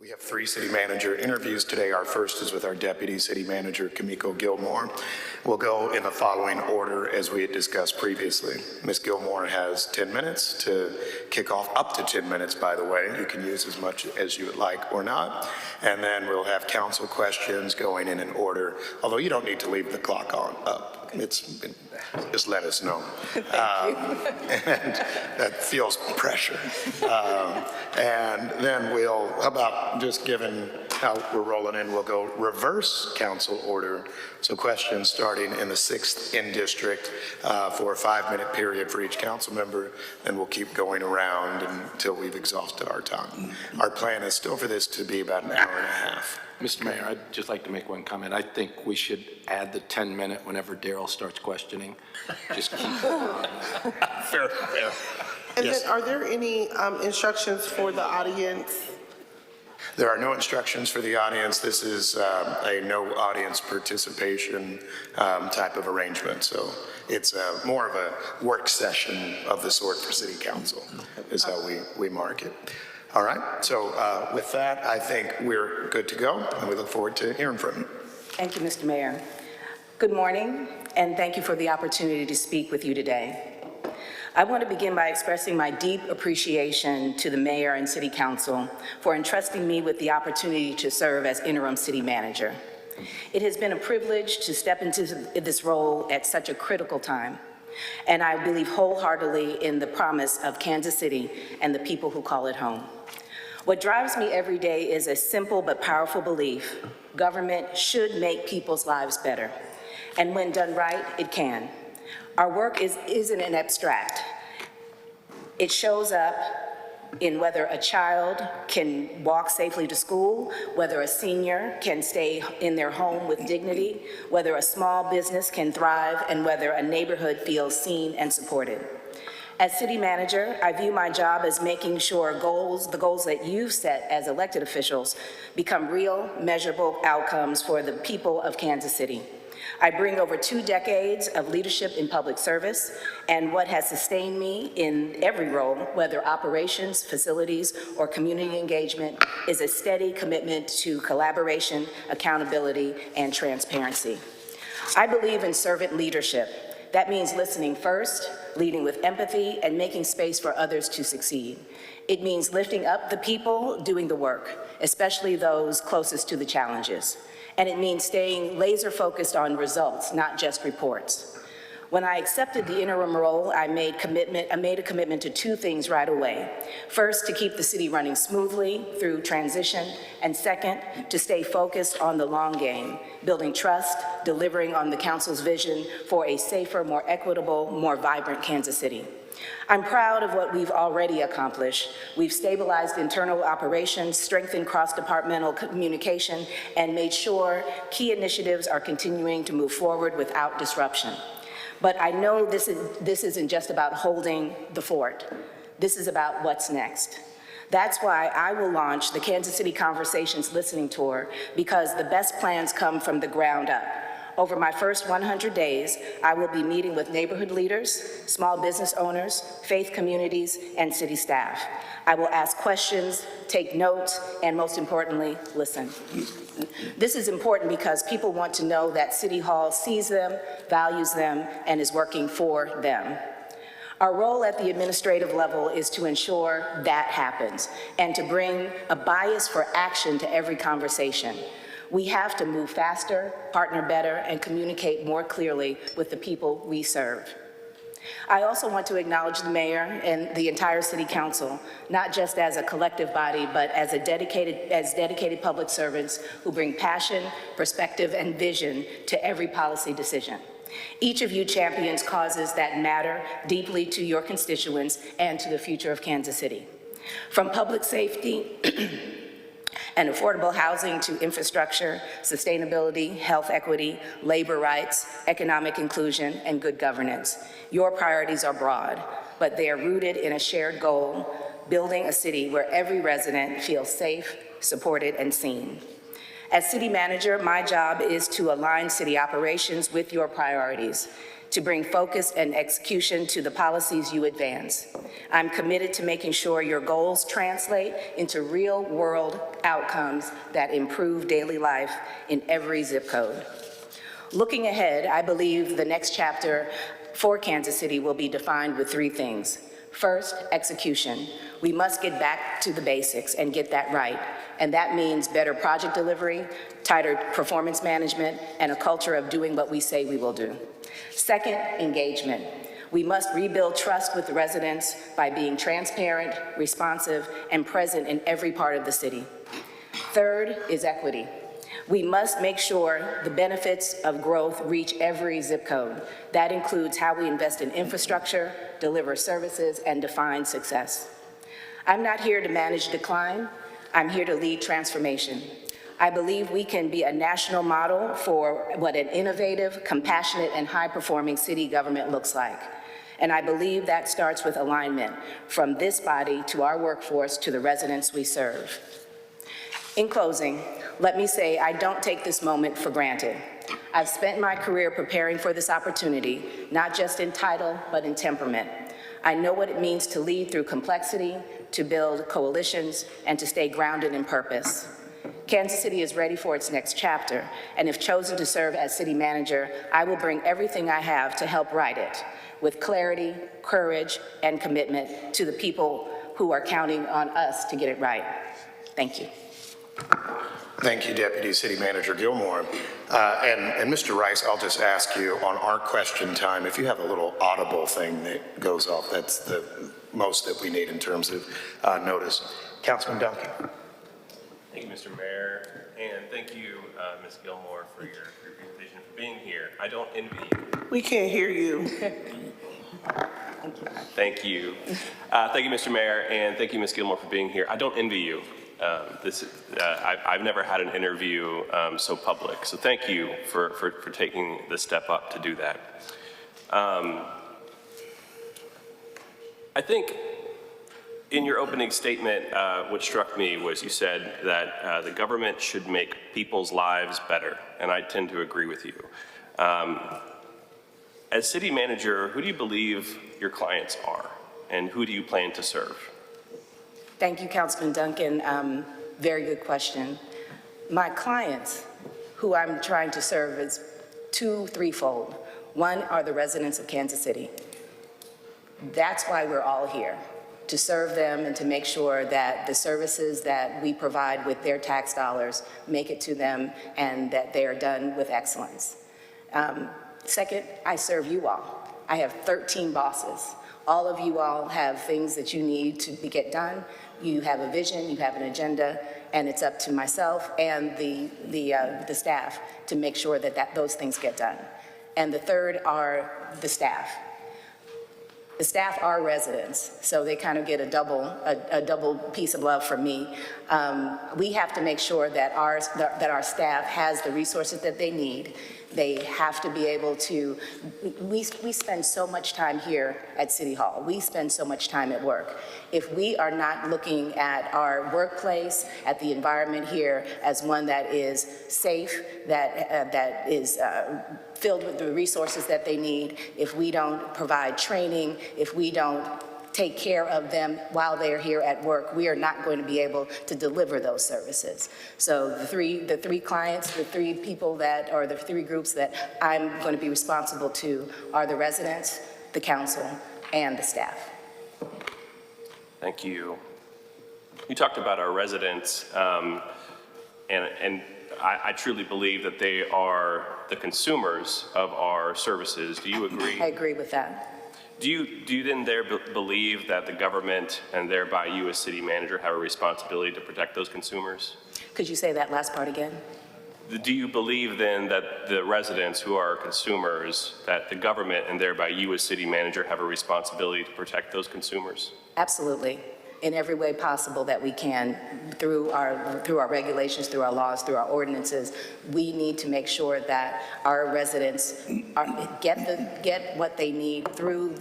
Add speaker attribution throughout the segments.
Speaker 1: We have 3 city manager interviews today. Our first is with our deputy city manager, Kimiko Gilmore. We'll go in the following order as we had discussed previously. Ms. Gilmore has 10 minutes to kick off, up to 10 minutes, by the way. You can use as much as you would like or not. And then we'll have council questions going in an order, although you don't need to leave the clock up. Just let us know. And that feels pressure. And then how about just given how we're rolling in, we'll go reverse council order. So questions starting in the 6th in district for a 5-minute period for each council member. Then we'll keep going around until we've exhausted our time. Our plan is still for this to be about an hour and a half.
Speaker 2: Mr. Mayor, I'd just like to make one comment. I think we should add the 10-minute whenever Daryl starts questioning. Just keep
Speaker 1: Fair.
Speaker 3: And
Speaker 1: Yes.
Speaker 3: then are there any instructions for the audience?
Speaker 1: There are no instructions for the audience. This is a no audience participation type of arrangement. So it's more of a work session of the sort for city council is how we mark it. All right, so with that, I think we're good to go, and we look forward to hearing from you.
Speaker 4: Thank you, Mr. Mayor. Good morning, and thank you for the opportunity to speak with you today. I want to begin by expressing my deep appreciation to the Mayor and City Council for entrusting me with the opportunity to serve as interim city manager. It has been a privilege to step into this role at such a critical time, and I believe wholeheartedly in the promise of Kansas City and the people who call it home. What drives me every day is a simple but powerful belief: government should make people's lives better. And when done right, it can. Our work isn't an abstract. It shows up in whether a child can walk safely to school, whether a senior can stay in their home with dignity, whether a small business can thrive, and whether a neighborhood feels seen and supported. As city manager, I view my job as making sure the goals that you've set as elected officials become real, measurable outcomes for the people of Kansas City. I bring over 2 decades of leadership in public service, and what has sustained me in every role, whether operations, facilities, or community engagement, is a steady commitment to collaboration, accountability, and transparency. I believe in servant leadership. That means listening first, leading with empathy, and making space for others to succeed. It means lifting up the people doing the work, especially those closest to the challenges. And it means staying laser focused on results, not just reports. When I accepted the interim role, I made a commitment to 2 things right away. First, to keep the city running smoothly through transition, and second, to stay focused on the long game, building trust, delivering on the council's vision for a safer, more equitable, more vibrant Kansas City. I'm proud of what we've already accomplished. We've stabilized internal operations, strengthened cross-departmental communication, and made sure key initiatives are continuing to move forward without disruption. But I know this isn't just about holding the fort. This is about what's next. That's why I will launch the Kansas City Conversations Listening Tour, because the best plans come from the ground up. Over my first 100 days, I will be meeting with neighborhood leaders, small business owners, faith communities, and city staff. I will ask questions, take notes, and most importantly, listen. This is important because people want to know that City Hall sees them, values them, and is working for them. Our role at the administrative level is to ensure that happens and to bring a bias for action to every conversation. We have to move faster, partner better, and communicate more clearly with the people we serve. I also want to acknowledge the mayor and the entire city council, not just as a collective body, but as dedicated public servants who bring passion, perspective, and vision to every policy decision. Each of you champions causes that matter deeply to your constituents and to the future of Kansas City. From public safety and affordable housing to infrastructure, sustainability, health equity, labor rights, economic inclusion, and good governance. Your priorities are broad, but they are rooted in a shared goal: building a city where every resident feels safe, supported, and seen. As city manager, my job is to align city operations with your priorities, to bring focus and execution to the policies you advance. I'm committed to making sure your goals translate into real-world outcomes that improve daily life in every zip code. Looking ahead, I believe the next chapter for Kansas City will be defined with three things. First, execution. We must get back to the basics and get that right. And that means better project delivery, tighter performance management, and a culture of doing what we say we will do. Second, engagement. We must rebuild trust with the residents by being transparent, responsive, and present in every part of the city. Third is equity. We must make sure the benefits of growth reach every zip code. That includes how we invest in infrastructure, deliver services, and define success. I'm not here to manage decline. I'm here to lead transformation. I believe we can be a national model for what an innovative, compassionate, and high-performing city government looks like. And I believe that starts with alignment from this body to our workforce to the residents we serve. In closing, let me say I don't take this moment for granted. I've spent my career preparing for this opportunity, not just in title, but in temperament. I know what it means to lead through complexity, to build coalitions, and to stay grounded in purpose. Kansas City is ready for its next chapter, and if chosen to serve as city manager, I will bring everything I have to help write it, with clarity, courage, and commitment to the people who are counting on us to get it right. Thank you.
Speaker 1: Thank you, Deputy City Manager Gilmore. And Mr. Rice, I'll just ask you on our question time, if you have a little audible thing that goes off, that's the most that we need in terms of notice. Councilman Duncan.
Speaker 5: Thank you, Mr. Mayor, and thank you, Ms. Gilmore, for your presentation, for being here. I don't envy you.
Speaker 3: We can't hear you.
Speaker 5: Thank you. Thank you, Mr. Mayor, and thank you, Ms. Gilmore, for being here. I don't envy you. I've never had an interview so public, so thank you for taking the step up to do that. I think in your opening statement, what struck me was you said that the government should make people's lives better, and I tend to agree with you. As city manager, who do you believe your clients are, and who do you plan to serve?
Speaker 4: Thank you, Councilman Duncan. Very good question. My clients, who I'm trying to serve, is threefold. One are the residents of Kansas City. That's why we're all here, to serve them and to make sure that the services that we provide with their tax dollars make it to them and that they are done with excellence. Second, I serve you all. I have 13 bosses. All of you all have things that you need to get done. You have a vision, you have an agenda, and it's up to myself and the staff to make sure that those things get done. And the third are the staff. The staff are residents, so they kind of get a double piece of love from me. We have to make sure that our staff has the resources that they need. They have to be able to, we spend so much time here at City Hall. We spend so much time at work. If we are not looking at our workplace, at the environment here as one that is safe, that is filled with the resources that they need, if we don't provide training, if we don't take care of them while they're here at work, we are not going to be able to deliver those services. So the three clients, the three people that, or the three groups that I'm going to be responsible to are the residents, the council, and the staff.
Speaker 5: Thank you. You talked about our residents, and I truly believe that they are the consumers of our services. Do you agree?
Speaker 4: I agree with that.
Speaker 5: Do you then believe that the government and thereby you as city manager have a responsibility to protect those consumers?
Speaker 4: Could you say that last part again?
Speaker 5: Do you believe then that the residents who are consumers, that the government and thereby you as city manager have a responsibility to protect those consumers?
Speaker 4: Absolutely. In every way possible that we can, through our regulations, through our laws, through our ordinances, we need to make sure that our residents get what they need through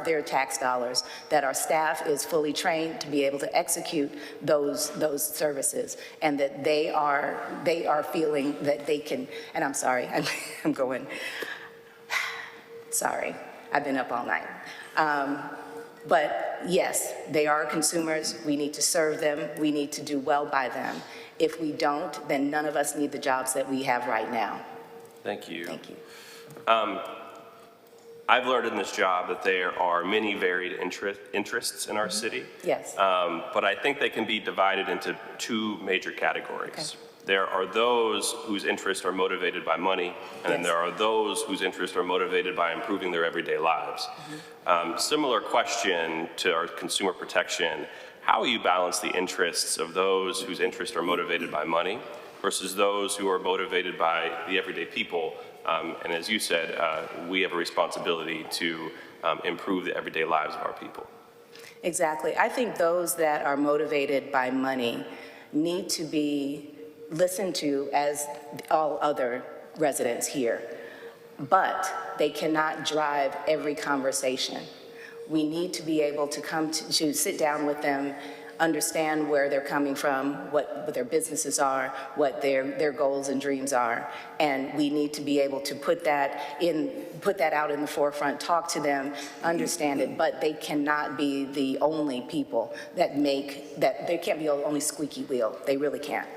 Speaker 4: their tax dollars, that our staff is fully trained to be able to execute those services, and that they are feeling that they can. And I'm sorry, I'm going. Sorry, I've been up all night. But yes, they are consumers. We need to serve them. We need to do well by them. If we don't, then none of us need the jobs that we have right now.
Speaker 5: Thank you.
Speaker 4: Thank you.
Speaker 5: I've learned in this job that there are many varied interests in our city.
Speaker 4: Yes.
Speaker 5: But I think they can be divided into two major categories.
Speaker 4: Okay.
Speaker 5: There are those whose interests are motivated by money, and then
Speaker 4: Yes.
Speaker 5: there are those whose interests are motivated by improving their everyday lives. Similar question to our consumer protection. How will you balance the interests of those whose interests are motivated by money versus those who are motivated by the everyday people? And as you said, we have a responsibility to improve the everyday lives of our people.
Speaker 4: Exactly. I think those that are motivated by money need to be listened to as all other residents here, but they cannot drive every conversation. We need to be able to come to sit down with them, understand where they're coming from, what their businesses are, what their goals and dreams are, and we need to be able to put that out in the forefront, talk to them, understand it, but they cannot be the only people that they can't be the only squeaky wheel. They really can't.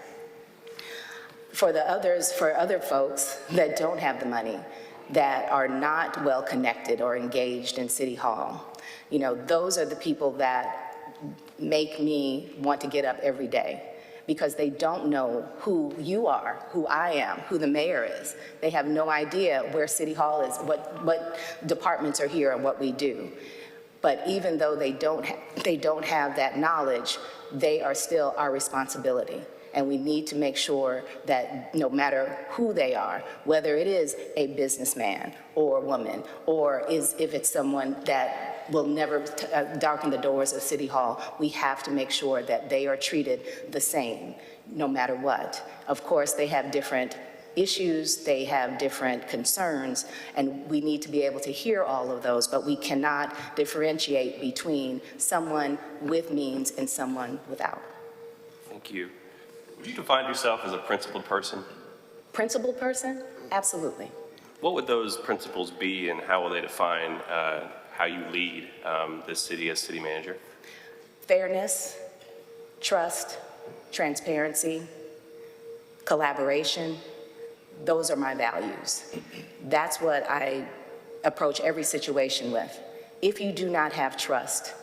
Speaker 4: For other folks that don't have the money, that are not well connected or engaged in City Hall, those are the people that make me want to get up every day, because they don't know who you are, who I am, who the mayor is. They have no idea where City Hall is, what departments are here and what we do. But even though they don't have that knowledge, they are still our responsibility. And we need to make sure that no matter who they are, whether it is a businessman or a woman, or if it's someone that will never darken the doors of City Hall, we have to make sure that they are treated the same, no matter what. Of course, they have different issues, they have different concerns, and we need to be able to hear all of those, but we cannot differentiate between someone with means and someone without.
Speaker 5: Thank you. Would you define yourself as a principled person?
Speaker 4: Principled person? Absolutely.
Speaker 5: What would those principles be, and how will they define how you lead this city as city manager?
Speaker 4: Fairness, trust, transparency, collaboration. Those are my values. That's what I approach every situation with. If you do not have trust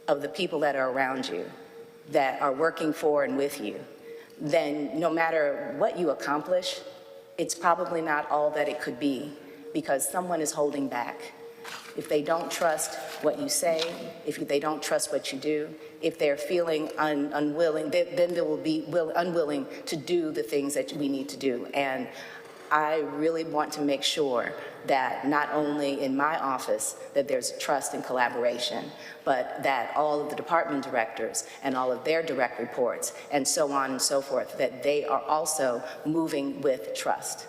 Speaker 4: of the people that are around you, that are working for and with you, then no matter what you accomplish, it's probably not all that it could be, because someone is holding back. If they don't trust what you say, if they don't trust what you do, if they're feeling unwilling, then they will be unwilling to do the things that we need to do. And I really want to make sure that not only in my office that there's trust and collaboration, but that all of the department directors and all of their direct reports and so on and so forth, that they are also moving with trust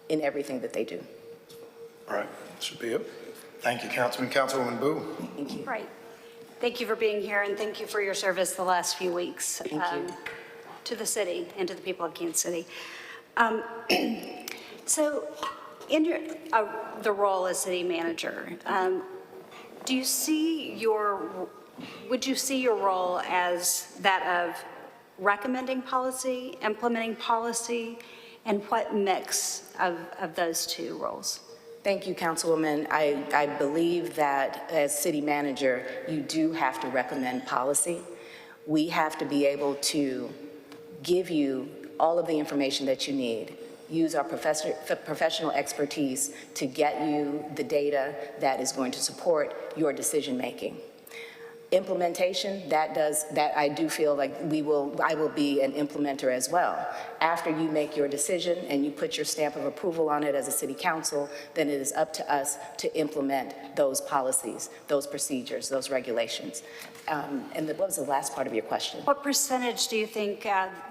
Speaker 4: in everything that they do.
Speaker 1: All right, should be it. Thank you, Councilman. Councilwoman Boo.
Speaker 4: Thank you.
Speaker 6: Right. Thank you for being here, and thank you for your service the last few weeks.
Speaker 4: Thank you.
Speaker 6: To the city and to the people of Kansas City. So in the role as city manager, would you see your role as that of recommending policy, implementing policy, and what mix of those two roles?
Speaker 4: Thank you, Councilwoman. I believe that as city manager, you do have to recommend policy. We have to be able to give you all of the information that you need, use our professional expertise to get you the data that is going to support your decision-making. Implementation, that I do feel like I will be an implementer as well. After you make your decision and you put your stamp of approval on it as a city council, then it is up to us to implement those policies, those procedures, those regulations. And what was the last part of your question?
Speaker 6: What percentage do you think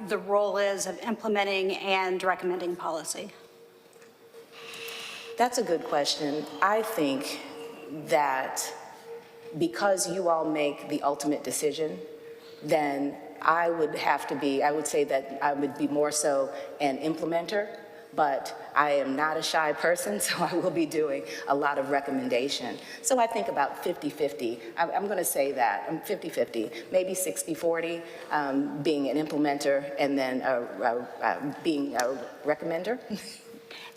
Speaker 6: the role is of implementing and recommending policy?
Speaker 4: That's a good question. I think that because you all make the ultimate decision, then I would say that I would be more so an implementer, but I am not a shy person, so I will be doing a lot of recommendation. So I think about 50-50. I'm going to say that. I'm 50-50, maybe 60-40, being an implementer and then being a recommender.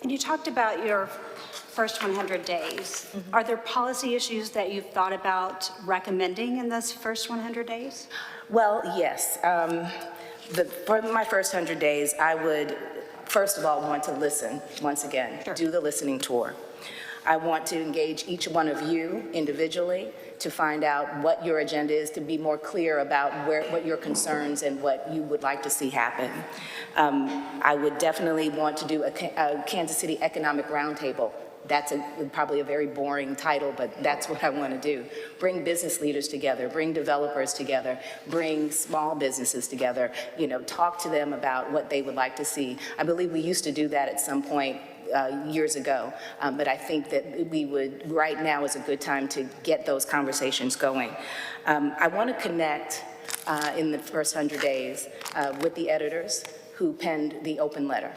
Speaker 6: And you talked about your first 100 days. Are there policy issues that you've thought about recommending in those first 100 days?
Speaker 4: Well, yes. For my first 100 days, I would, first of all, want to listen, once again,
Speaker 6: Sure.
Speaker 4: do the listening tour. I want to engage each one of you individually to find out what your agenda is, to be more clear about what your concerns and what you would like to see happen. I would definitely want to do a Kansas City Economic Roundtable. That's probably a very boring title, but that's what I want to do. Bring business leaders together, bring developers together, bring small businesses together, talk to them about what they would like to see. I believe we used to do that at some point years ago, but I think that right now is a good time to get those conversations going. I want to connect in the first 100 days with the editors who penned the open letter.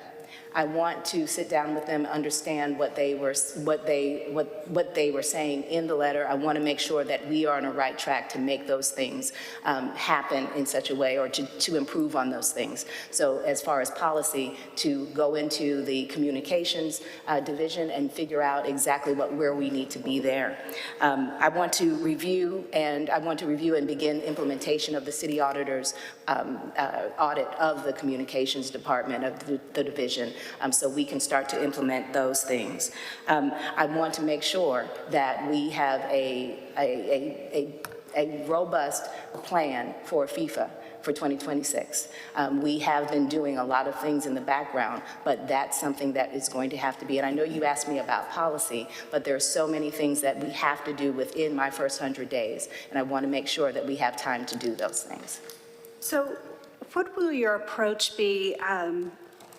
Speaker 4: I want to sit down with them, understand what they were saying in the letter. I want to make sure that we are on a right track to make those things happen in such a way, or to improve on those things. So as far as policy, to go into the communications division and figure out exactly where we need to be there. I want to review and begin implementation of the city auditor's audit of the communications department of the division. So we can start to implement those things. I want to make sure that we have a robust plan for FIFA for 2026. We have been doing a lot of things in the background, but that's something that is going to have to be, and I know you asked me about policy, but there are so many things that we have to do within my first 100 days, and I want to make sure that we have time to do those things.
Speaker 6: So what will your approach be?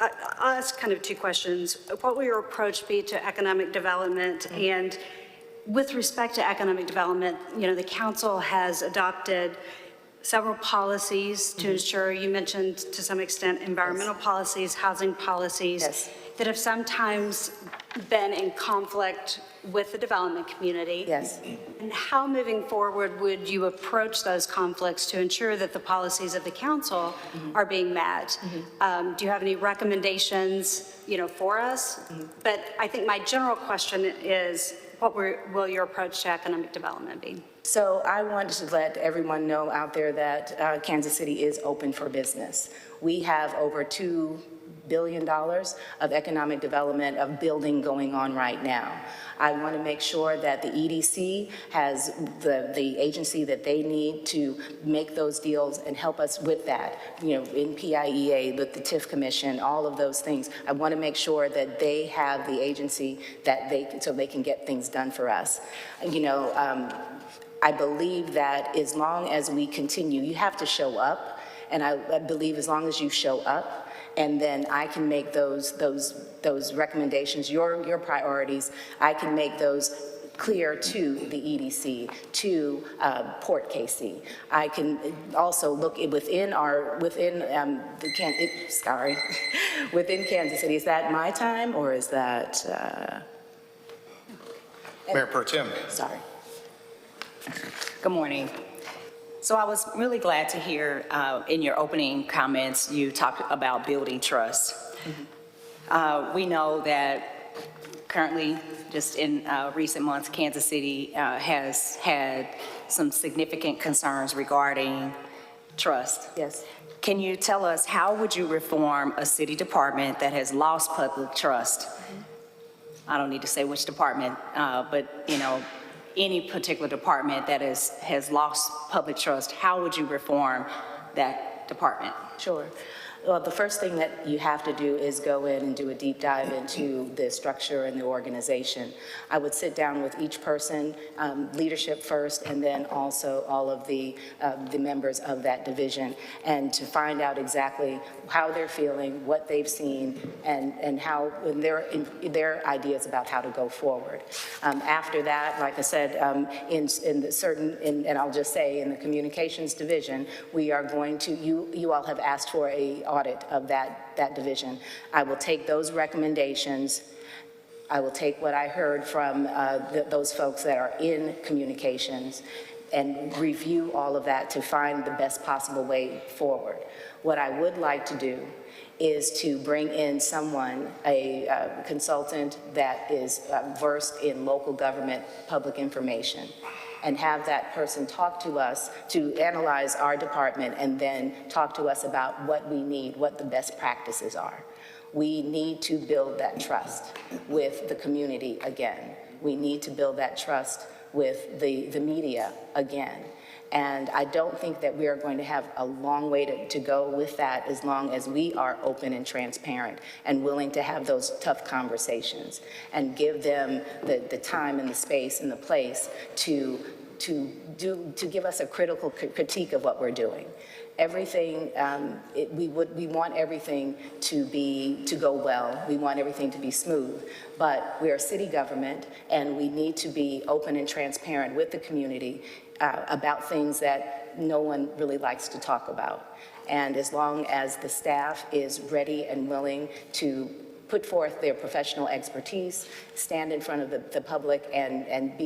Speaker 6: I'll ask kind of two questions. What will your approach be to economic development? And with respect to economic development, the council has adopted several policies to ensure, you mentioned to some extent, environmental policies, housing policies, that have sometimes been in conflict with the development community.
Speaker 4: Yes.
Speaker 6: And how, moving forward, would you approach those conflicts to ensure that the policies of the council are being met? Do you have any recommendations, for us? But I think my general question is, what will your approach to economic development be?
Speaker 4: So I wanted to let everyone know out there that Kansas City is open for business. We have over $2 billion of economic development of building going on right now. I want to make sure that the EDC has the agency that they need to make those deals and help us with that, in PIEA, with the TIF Commission, all of those things. I want to make sure that they have the agency so they can get things done for us. I believe that as long as we continue, you have to show up, and I believe as long as you show up, and then I can make those recommendations, your priorities, I can make those clear to the EDC, to Port KC. I can also look within Kansas City. Is that my time, or is that?
Speaker 1: Mayor Pro Tem.
Speaker 4: Sorry.
Speaker 7: Good morning. So I was really glad to hear in your opening comments you talked about building trust. We know that currently, just in recent months, Kansas City has had some significant concerns regarding trust.
Speaker 4: Yes.
Speaker 7: Can you tell us, how would you reform a city department that has lost public trust? I don't need to say which department, but any particular department that has lost public trust, how would you reform that department?
Speaker 4: Sure. Well, the first thing that you have to do is go in and do a deep dive into the structure and the organization. I would sit down with each person, leadership first, and then also all of the members of that division, and to find out exactly how they're feeling, what they've seen, and how their ideas about how to go forward. After that, like I said, and I'll just say in the communications division, we are going to, you all have asked for a audit of that division. I will take those recommendations. I will take what I heard from those folks that are in communications and review all of that to find the best possible way forward. What I would like to do is to bring in someone, a consultant that is versed in local government public information, and have that person talk to us to analyze our department and then talk to us about what we need, what the best practices are. We need to build that trust with the community again. We need to build that trust with the media again. And I don't think that we are going to have a long way to go with that as long as we are open and transparent and willing to have those tough conversations and give them the time and the space and the place to give us a critical critique of what we're doing. Everything, we want everything to go well. We want everything to be smooth, but we are city government and we need to be open and transparent with the community about things that no one really likes to talk about. And as long as the staff is ready and willing to put forth their professional expertise, stand in front of the public and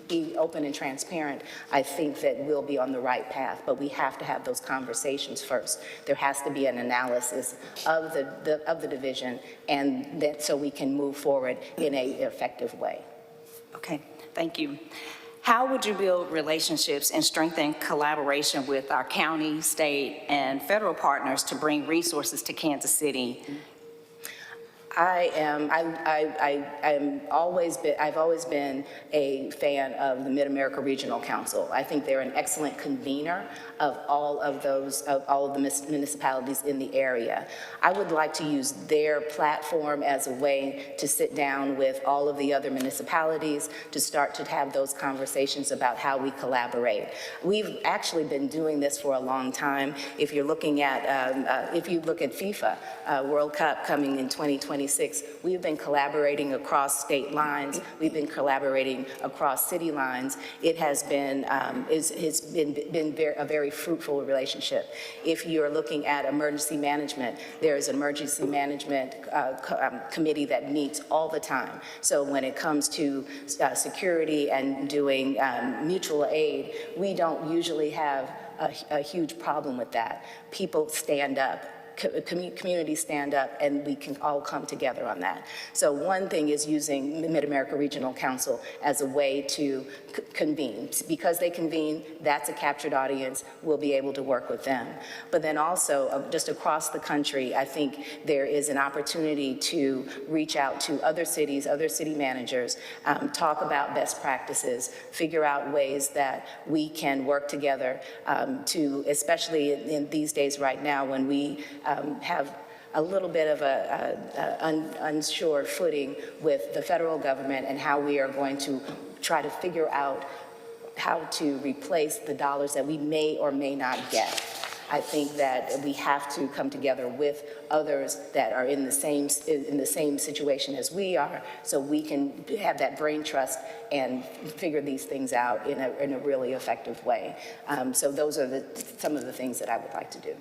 Speaker 4: be open and transparent, I think that we'll be on the right path. But we have to have those conversations first. There has to be an analysis of the division, and that so we can move forward in an effective way.
Speaker 7: Okay, thank you. How would you build relationships and strengthen collaboration with our county, state, and federal partners to bring resources to Kansas City? I've always been a fan of the Mid-America Regional Council. I think they're an excellent convener of all of the municipalities in the area. I would like to use their platform as a way to sit down with all of the other municipalities to start to have those conversations about how we collaborate. We've actually been doing this for a long time. If you're looking at, if you look at FIFA World Cup coming in 2026, we've been collaborating across state lines. We've been collaborating across city lines. It has been, it's been a very fruitful relationship. If you're looking at emergency management, there's an emergency management committee that meets all the time. So when it comes to security and doing mutual aid, we don't usually have a huge problem with that. People stand up. Communities stand up, and we can all come together on that. So one thing is using the Mid-America Regional Council as a way to convene. Because they convene, that's a captured audience. We'll be able to work with them. But then also, just across the country, I think there is an opportunity to reach out to other cities, other city managers, talk about best practices, figure out ways that we can work together to, especially in these days right now when we have a little bit of unsure footing with the federal government and how we are going to try to figure out how to replace the dollars that we may or may not get. I think that we have to come together with others that are in the same situation as we are, so we can have that brain trust and figure these things out in a really effective way. So those are some of the things that I would like to do.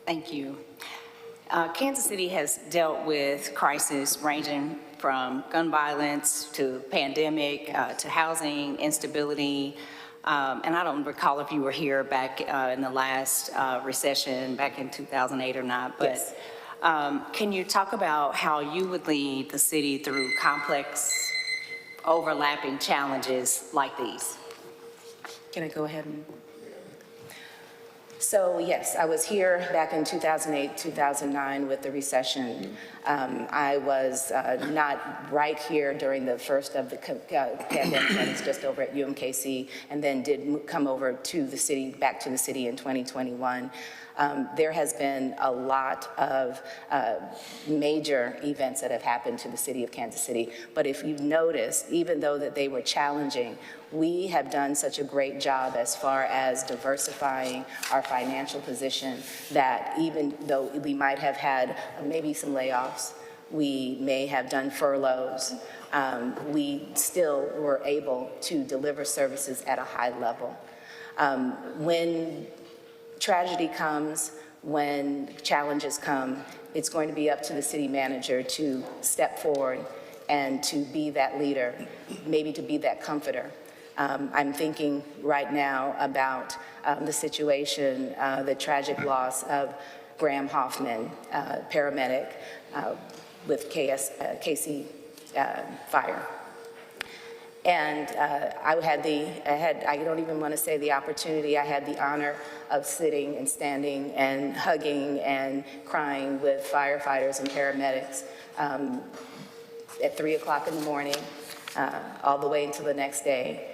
Speaker 7: Thank you. Kansas City has dealt with crises ranging from gun violence to pandemic to housing instability. And I don't recall if you were here back in the last recession back in 2008 or not, but
Speaker 4: yes.
Speaker 7: Can you talk about how you would lead the city through complex, overlapping challenges like these?
Speaker 4: Can I go ahead and? So yes, I was here back in 2008, 2009 with the recession. I was not right here during the first of the pandemic. I was just over at UMKC and then did come over to the city, back to the city in 2021. There has been a lot of major events that have happened to the city of Kansas City. But if you've noticed, even though that they were challenging, we have done such a great job as far as diversifying our financial position that even though we might have had maybe some layoffs, we may have done furloughs, we still were able to deliver services at a high level. When tragedy comes, when challenges come, it's going to be up to the city manager to step forward and to be that leader, maybe to be that comforter. I'm thinking right now about the situation, the tragic loss of Graham Hoffman, paramedic with KC Fire. And I don't even want to say the opportunity, I had the honor of sitting and standing and hugging and crying with firefighters and paramedics at 3 o'clock in the morning, all the way until the next day.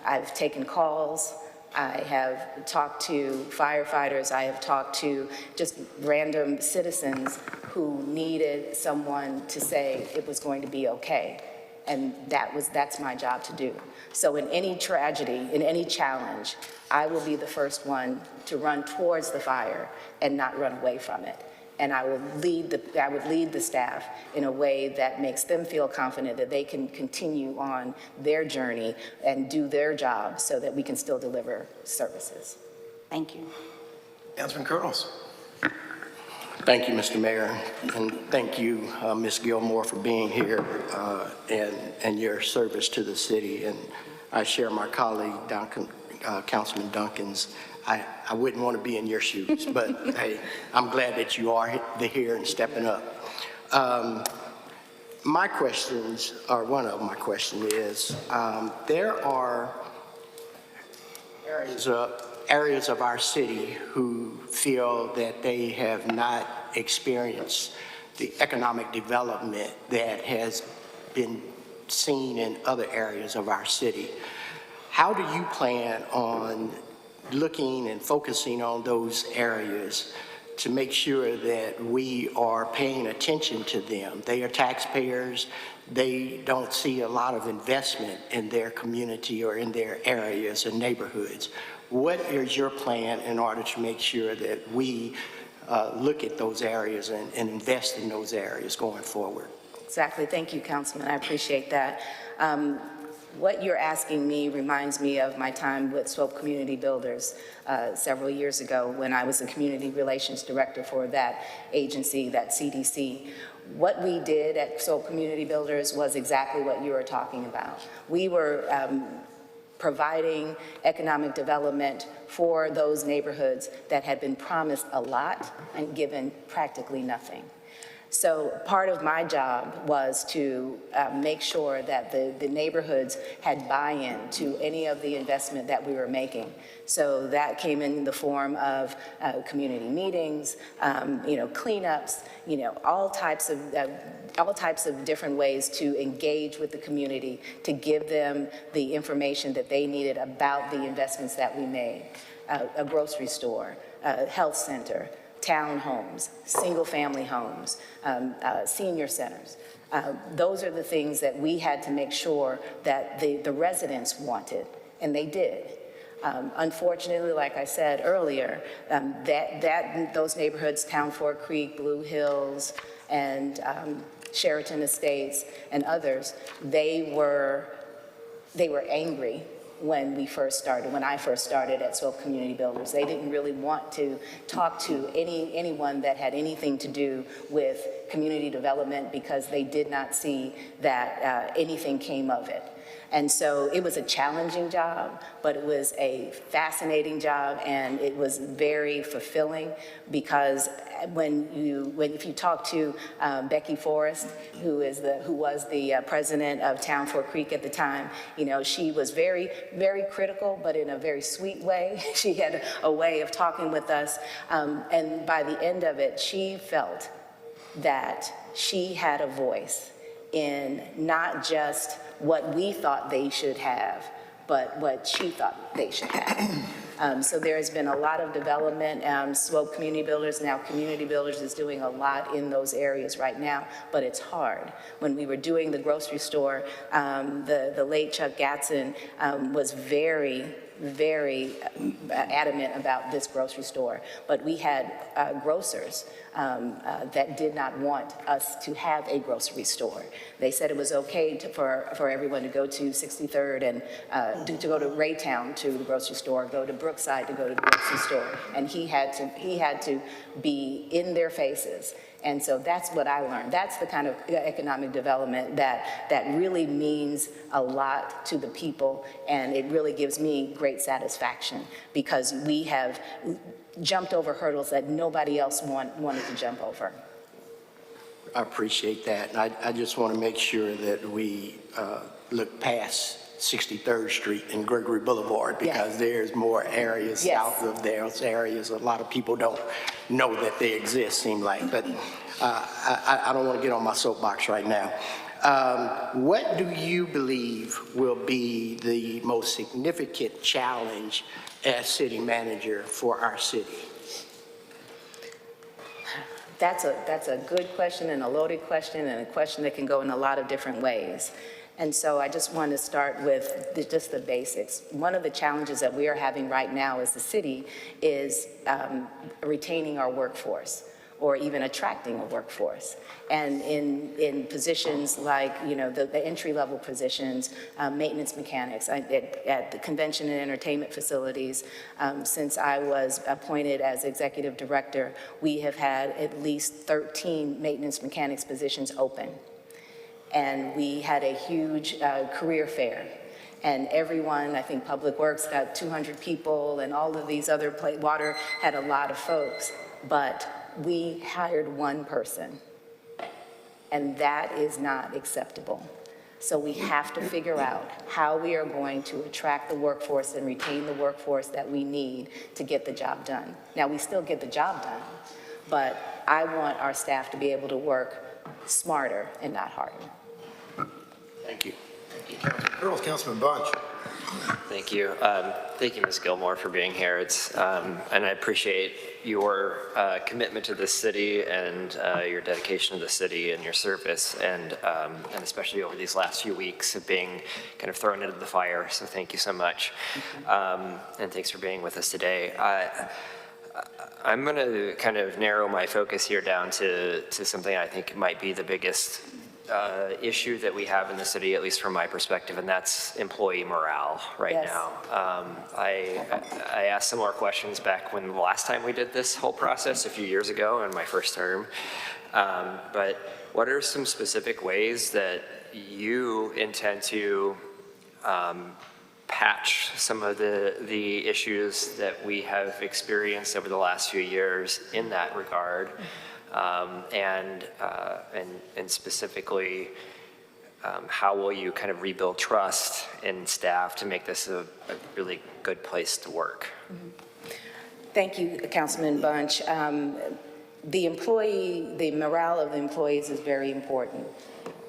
Speaker 4: I've taken calls, I have talked to firefighters, I have talked to just random citizens who needed someone to say it was going to be okay. And that's my job to do. So in any tragedy, in any challenge, I will be the first one to run towards the fire and not run away from it. And I would lead the staff in a way that makes them feel confident that they can continue on their journey and do their job so that we can still deliver services. Thank you.
Speaker 1: Councilman Curls.
Speaker 8: Thank you, Mr. Mayor, and thank you, Ms. Gilmore, for being here and your service to the city. And I share my colleague, Councilman Duncan's. I wouldn't want to be in your shoes, but hey, I'm glad that you are here and stepping up. My questions, or one of my questions is, there are areas of our city who feel that they have not experienced the economic development that has been seen in other areas of our city. How do you plan on looking and focusing on those areas to make sure that we are paying attention to them? They are taxpayers. They don't see a lot of investment in their community or in their areas and neighborhoods. What is your plan in order to make sure that we look at those areas and invest in those areas going forward?
Speaker 4: Exactly. Thank you, Councilman. I appreciate that. What you're asking me reminds me of my time with Swope Community Builders several years ago when I was the Community Relations Director for that agency, that CDC. What we did at Swope Community Builders was exactly what you were talking about. We were providing economic development for those neighborhoods that had been promised a lot and given practically nothing. So part of my job was to make sure that the neighborhoods had buy-in to any of the investment that we were making. So that came in the form of community meetings, cleanups, all types of different ways to engage with the community, to give them the information that they needed about the investments that we made. A grocery store, a health center, townhomes, single-family homes, senior centers. Those are the things that we had to make sure that the residents wanted, and they did. Unfortunately, like I said earlier, those neighborhoods, Town Fork Creek, Blue Hills, and Sheraton Estates, and others, they were angry when I first started at Swope Community Builders. They didn't really want to talk to anyone that had anything to do with community development because they did not see that anything came of it. And so it was a challenging job, but it was a fascinating job, and it was very fulfilling because if you talk to Becky Forrest, who was the president of Town Fork Creek at the time, she was very, very critical, but in a very sweet way. She had a way of talking with us, and by the end of it, she felt that she had a voice in not just what we thought they should have, but what she thought they should have. So there has been a lot of development. Swope Community Builders, now Community Builders, is doing a lot in those areas right now, but it's hard. When we were doing the grocery store, the late Chuck Gatson was very, very adamant about this grocery store. But we had grocers that did not want us to have a grocery store. They said it was okay for everyone to go to 63rd and to go to Raytown to the grocery store, go to Brookside to go to the grocery store, and he had to be in their faces. And so that's what I learned. That's the kind of economic development that really means a lot to the people, and it really gives me great satisfaction because we have jumped over hurdles that nobody else wanted to jump over.
Speaker 8: I appreciate that. And I just want to make sure that we look past 63rd Street and Gregory Boulevard because there's more areas south of those areas. A lot of people don't know that they exist, seem like. But I don't want to get on my soapbox right now. What do you believe will be the most significant challenge as city manager for our city?
Speaker 4: That's a good question and a loaded question and a question that can go in a lot of different ways. And so I just want to start with just the basics. One of the challenges that we are having right now as the city is retaining our workforce, or even attracting a workforce. And in positions like, the entry-level positions, maintenance mechanics, at the convention and entertainment facilities, since I was appointed as executive director, we have had at least 13 maintenance mechanics positions open. And we had a huge career fair. And everyone, I think Public Works got 200 people, and all of these other, water had a lot of folks. But we hired one person, and that is not acceptable. So we have to figure out how we are going to attract the workforce and retain the workforce that we need to get the job done. Now, we still get the job done, but I want our staff to be able to work smarter and not harder.
Speaker 8: Thank you.
Speaker 1: Girls, Councilman Bunch.
Speaker 9: Thank you. Thank you, Ms. Gilmore, for being here. And I appreciate your commitment to this city and your dedication to the city and your service, and especially over these last few weeks of being kind of thrown into the fire. So thank you so much. And thanks for being with us today. I'm going to kind of narrow my focus here down to something I think might be the biggest issue that we have in the city, at least from my perspective, and that's employee morale right now. I asked similar questions back when the last time we did this whole process a few years ago in my first term. But what are some specific ways that you intend to patch some of the issues that we have experienced over the last few years in that regard? And specifically, how will you kind of rebuild trust in staff to make this a really good place to work?
Speaker 4: Thank you, Councilman Bunch. The morale of the employees is very important.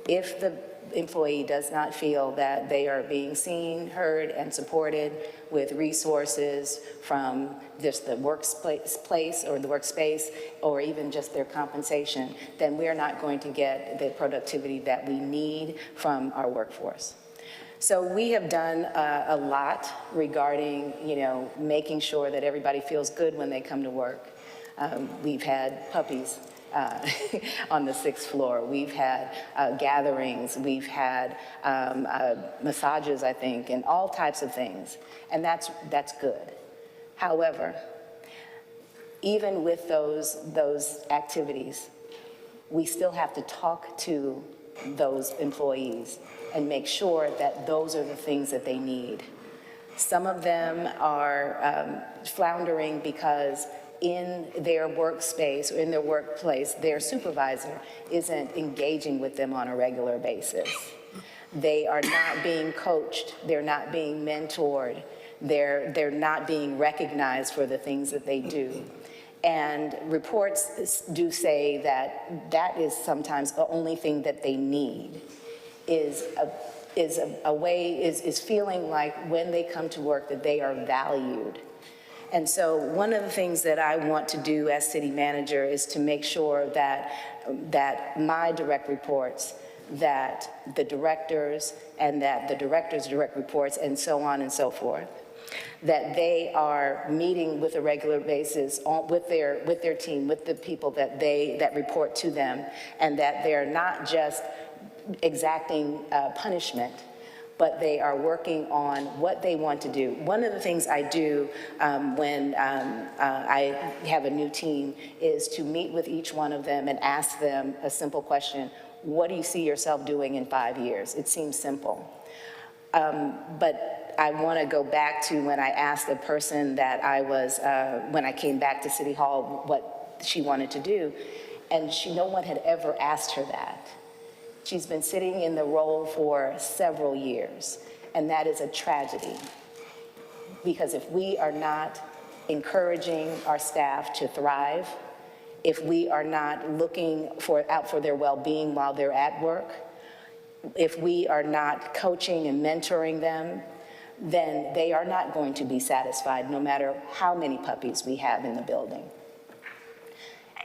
Speaker 4: If the employee does not feel that they are being seen, heard, and supported with resources from just the workplace or the workspace, or even just their compensation, then we're not going to get the productivity that we need from our workforce. So we have done a lot regarding, making sure that everybody feels good when they come to work. We've had puppies on the 6th floor. We've had gatherings. We've had massages, I think, and all types of things. And that's good. However, even with those activities, we still have to talk to those employees and make sure that those are the things that they need. Some of them are floundering because in their workspace or in their workplace, their supervisor isn't engaging with them on a regular basis. They are not being coached. They're not being mentored. They're not being recognized for the things that they do. And reports do say that that is sometimes the only thing that they need is feeling like when they come to work that they are valued. And so one of the things that I want to do as city manager is to make sure that my direct reports, that the directors, and that the directors' direct reports, and so on and so forth, that they are meeting with a regular basis with their team, with the people that report to them, and that they're not just exacting punishment, but they are working on what they want to do. One of the things I do when I have a new team is to meet with each one of them and ask them a simple question: what do you see yourself doing in 5 years? It seems simple. But I want to go back to when I asked the person that I was, when I came back to City Hall, what she wanted to do, and no one had ever asked her that. She's been sitting in the role for several years, and that is a tragedy. Because if we are not encouraging our staff to thrive, if we are not looking out for their well-being while they're at work, if we are not coaching and mentoring them, then they are not going to be satisfied no matter how many puppies we have in the building.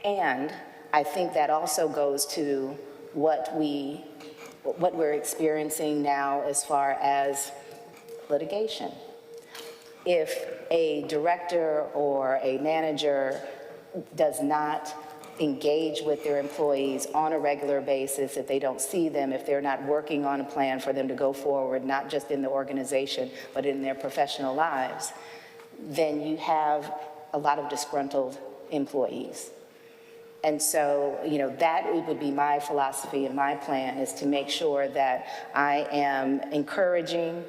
Speaker 4: And I think that also goes to what we're experiencing now as far as litigation. If a director or a manager does not engage with their employees on a regular basis, if they don't see them, if they're not working on a plan for them to go forward, not just in the organization, but in their professional lives, then you have a lot of disgruntled employees. And so, that would be my philosophy and my plan, is to make sure that I am encouraging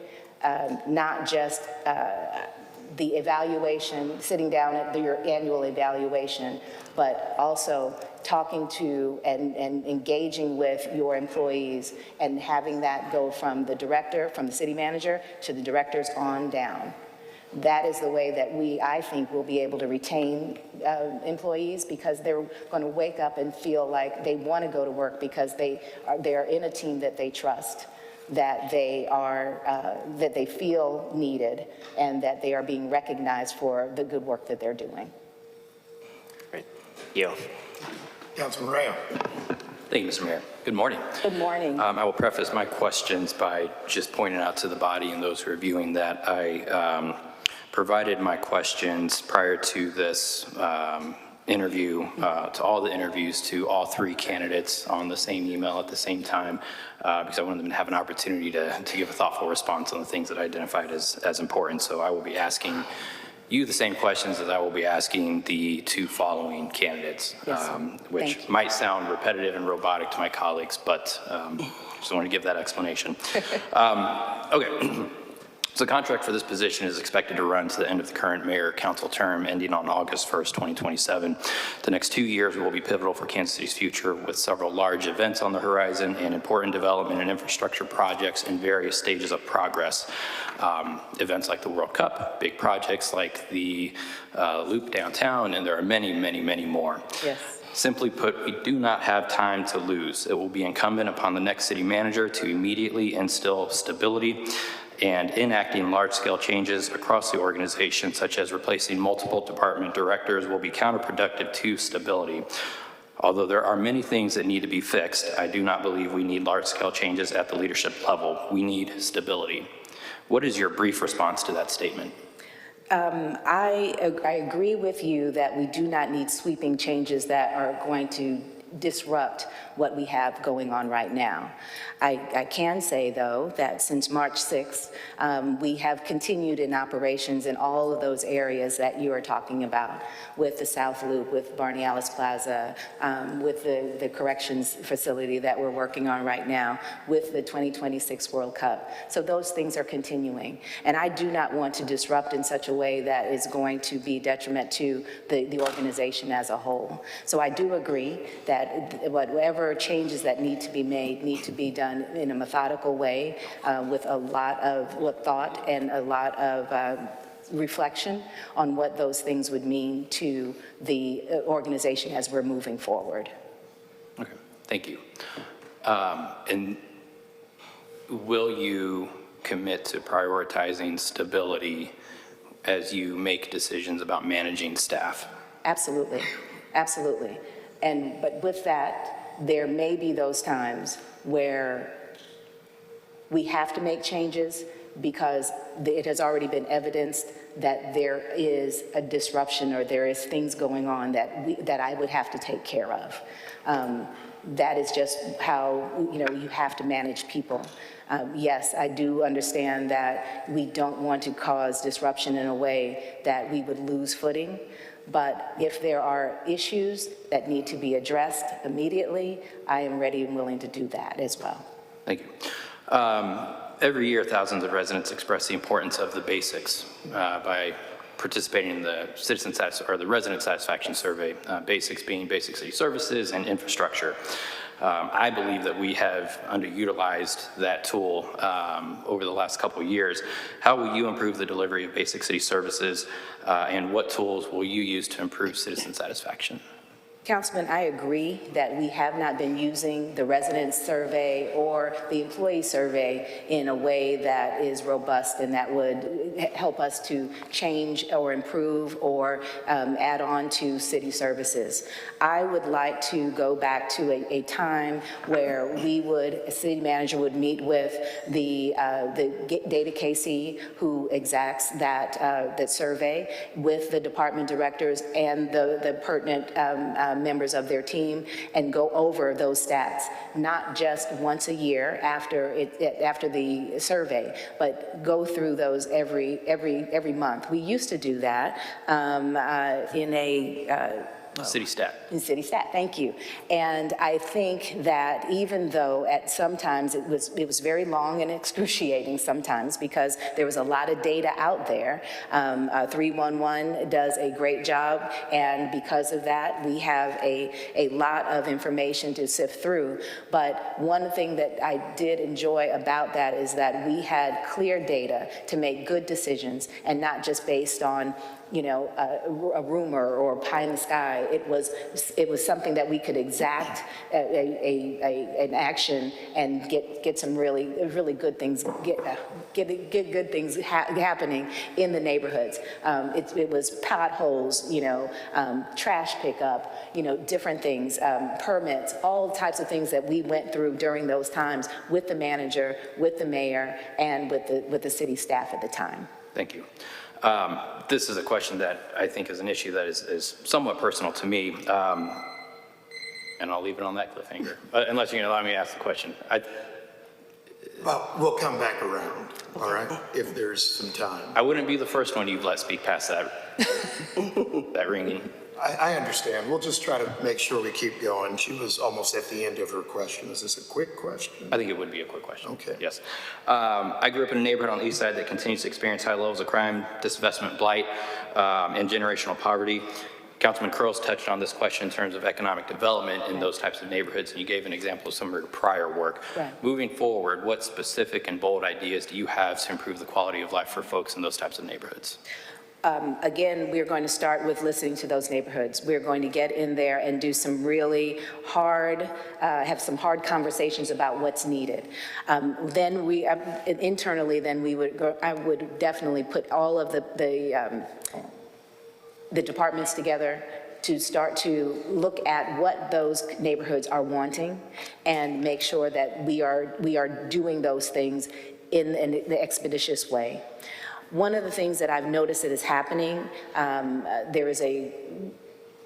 Speaker 4: not just the evaluation, sitting down at your annual evaluation, but also talking to and engaging with your employees and having that go from the director, from the city manager, to the directors on down. That is the way that I think, will be able to retain employees, because they're going to wake up and feel like they want to go to work because they are in a team that they trust, that they feel needed, and that they are being recognized for the good work that they're doing.
Speaker 9: Great. You.
Speaker 1: Councilman Ram.
Speaker 10: Thank you, Mr. Mayor. Good morning.
Speaker 4: Good morning.
Speaker 10: I will preface my questions by just pointing out to the body and those who are viewing that I provided my questions prior to this interview, to all the interviews, to all three candidates on the same email at the same time, because I wanted them to have an opportunity to give a thoughtful response on the things that I identified as important. So I will be asking you the same questions as I will be asking the two following candidates,
Speaker 4: Yes,
Speaker 10: which might sound repetitive and robotic to my colleagues, but just want to give that explanation. Okay. So the contract for this position is expected to run to the end of the current mayor-council term, ending on August 1st, 2027. The next 2 years will be pivotal for Kansas City's future, with several large events on the horizon and important development and infrastructure projects in various stages of progress. Events like the World Cup, big projects like the Loop downtown, and there are many, many, many more.
Speaker 4: Yes.
Speaker 10: Simply put, we do not have time to lose. It will be incumbent upon the next city manager to immediately instill stability, and enacting large-scale changes across the organization, such as replacing multiple department directors, will be counterproductive to stability. Although there are many things that need to be fixed, I do not believe we need large-scale changes at the leadership level. We need stability. What is your brief response to that statement?
Speaker 4: I agree with you that we do not need sweeping changes that are going to disrupt what we have going on right now. I can say, though, that since March 6th, we have continued in operations in all of those areas that you are talking about, with the South Loop, with Barney Alice Plaza, with the corrections facility that we're working on right now, with the 2026 World Cup. So those things are continuing. And I do not want to disrupt in such a way that is going to be detriment to the organization as a whole. So I do agree that whatever changes that need to be made need to be done in a methodical way, with a lot of thought and a lot of reflection on what those things would mean to the organization as we're moving forward.
Speaker 10: Okay, thank you. And will you commit to prioritizing stability as you make decisions about managing staff?
Speaker 4: Absolutely, absolutely. But with that, there may be those times where we have to make changes because it has already been evidenced that there is a disruption or there is things going on that I would have to take care of. That is just how, you have to manage people. Yes, I do understand that we don't want to cause disruption in a way that we would lose footing, but if there are issues that need to be addressed immediately, I am ready and willing to do that as well.
Speaker 10: Thank you. Every year, thousands of residents express the importance of the basics by participating in the the resident satisfaction survey, basics being basic city services and infrastructure. I believe that we have underutilized that tool over the last couple of years. How will you improve the delivery of basic city services, and what tools will you use to improve citizen satisfaction?
Speaker 4: Councilman, I agree that we have not been using the resident survey or the employee survey in a way that is robust and that would help us to change or improve or add on to city services. I would like to go back to a time where a city manager would meet with the data KC who exacts that survey with the department directors and the pertinent members of their team and go over those stats, not just once a year after the survey, but go through those every month. We used to do that in a
Speaker 10: City stat.
Speaker 4: in city stat, thank you. And I think that even though sometimes it was very long and excruciating sometimes because there was a lot of data out there, 311 does a great job, and because of that, we have a lot of information to sift through. But one thing that I did enjoy about that is that we had clear data to make good decisions and not just based on a rumor or pie in the sky. It was something that we could exact an action and get some really good things, get good things happening in the neighborhoods. It was potholes, trash pickup, different things, permits, all types of things that we went through during those times with the manager, with the mayor, and with the city staff at the time.
Speaker 10: Thank you. This is a question that I think is an issue that is somewhat personal to me, and I'll leave it on that cliffhanger, unless you can allow me to ask the question.
Speaker 1: Well, we'll come back around, all right, if there's some time.
Speaker 10: I wouldn't be the first one you've let speak past that ringing.
Speaker 1: I understand. We'll just try to make sure we keep going. She was almost at the end of her question. Is this a quick question?
Speaker 10: I think it would be a quick question.
Speaker 1: Okay.
Speaker 10: Yes. I grew up in a neighborhood on the east side that continues to experience high levels of crime, disinvestment, blight, and generational poverty. Councilman Curls touched on this question in terms of economic development in those types of neighborhoods, and you gave an example of some of your prior work.
Speaker 4: Right.
Speaker 10: Moving forward, what specific and bold ideas do you have to improve the quality of life for folks in those types of neighborhoods?
Speaker 4: Again, we're going to start with listening to those neighborhoods. We're going to get in there and do some really have some hard conversations about what's needed. Then internally, I would definitely put all of the departments together to start to look at what those neighborhoods are wanting and make sure that we are doing those things in the expeditious way. One of the things that I've noticed that is happening, there is a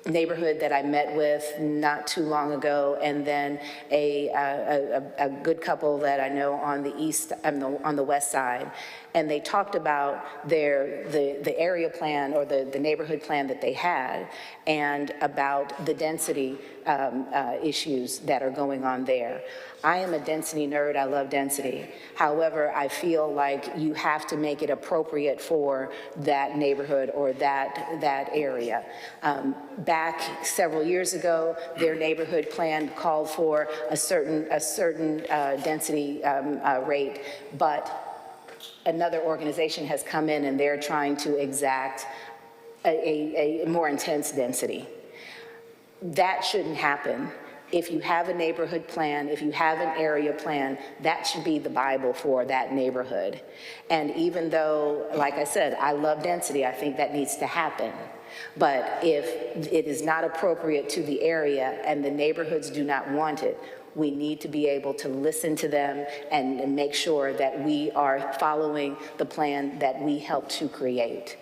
Speaker 4: neighborhood that I met with not too long ago, and then a good couple that I know on the west side, and they talked about the area plan or the neighborhood plan that they had, and about the density issues that are going on there. I am a density nerd. I love density. However, I feel like you have to make it appropriate for that neighborhood or that area. Back several years ago, their neighborhood plan called for a certain density rate, but another organization has come in and they're trying to exact a more intense density. That shouldn't happen. If you have a neighborhood plan, if you have an area plan, that should be the Bible for that neighborhood. And even though, like I said, I love density, I think that needs to happen. But if it is not appropriate to the area and the neighborhoods do not want it, we need to be able to listen to them and make sure that we are following the plan that we helped to create.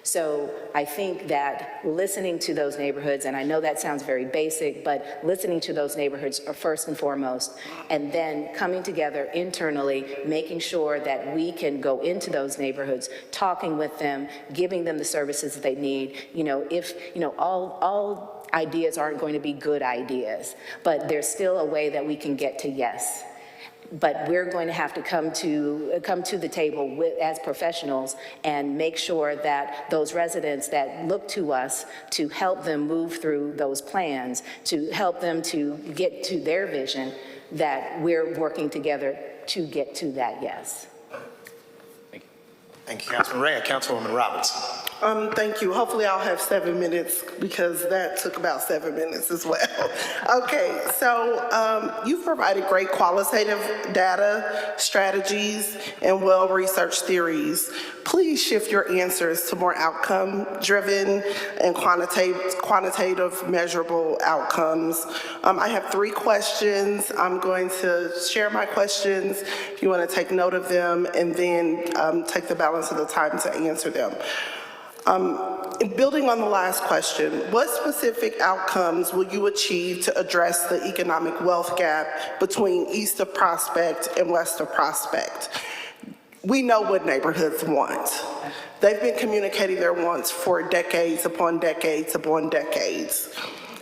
Speaker 4: So I think that listening to those neighborhoods, and I know that sounds very basic, but listening to those neighborhoods are first and foremost, and then coming together internally, making sure that we can go into those neighborhoods, talking with them, giving them the services that they need. All ideas aren't going to be good ideas, but there's still a way that we can get to yes. But we're going to have to come to the table as professionals and make sure that those residents that look to us to help them move through those plans, to help them to get to their vision, that we're working together to get to that yes.
Speaker 1: Thank you, Councilman Ray. Councilwoman Roberts.
Speaker 3: Thank you. Hopefully I'll have 7 minutes because that took about 7 minutes as well. Okay, so you've provided great qualitative data, strategies, and well-researched theories. Please shift your answers to more outcome-driven and quantitative measurable outcomes. I have 3 questions. I'm going to share my questions if you want to take note of them, and then take the balance of the time to answer them. Building on the last question, what specific outcomes will you achieve to address the economic wealth gap between east of Prospect and west of Prospect? We know what neighborhoods want. They've been communicating their wants for decades upon decades upon decades.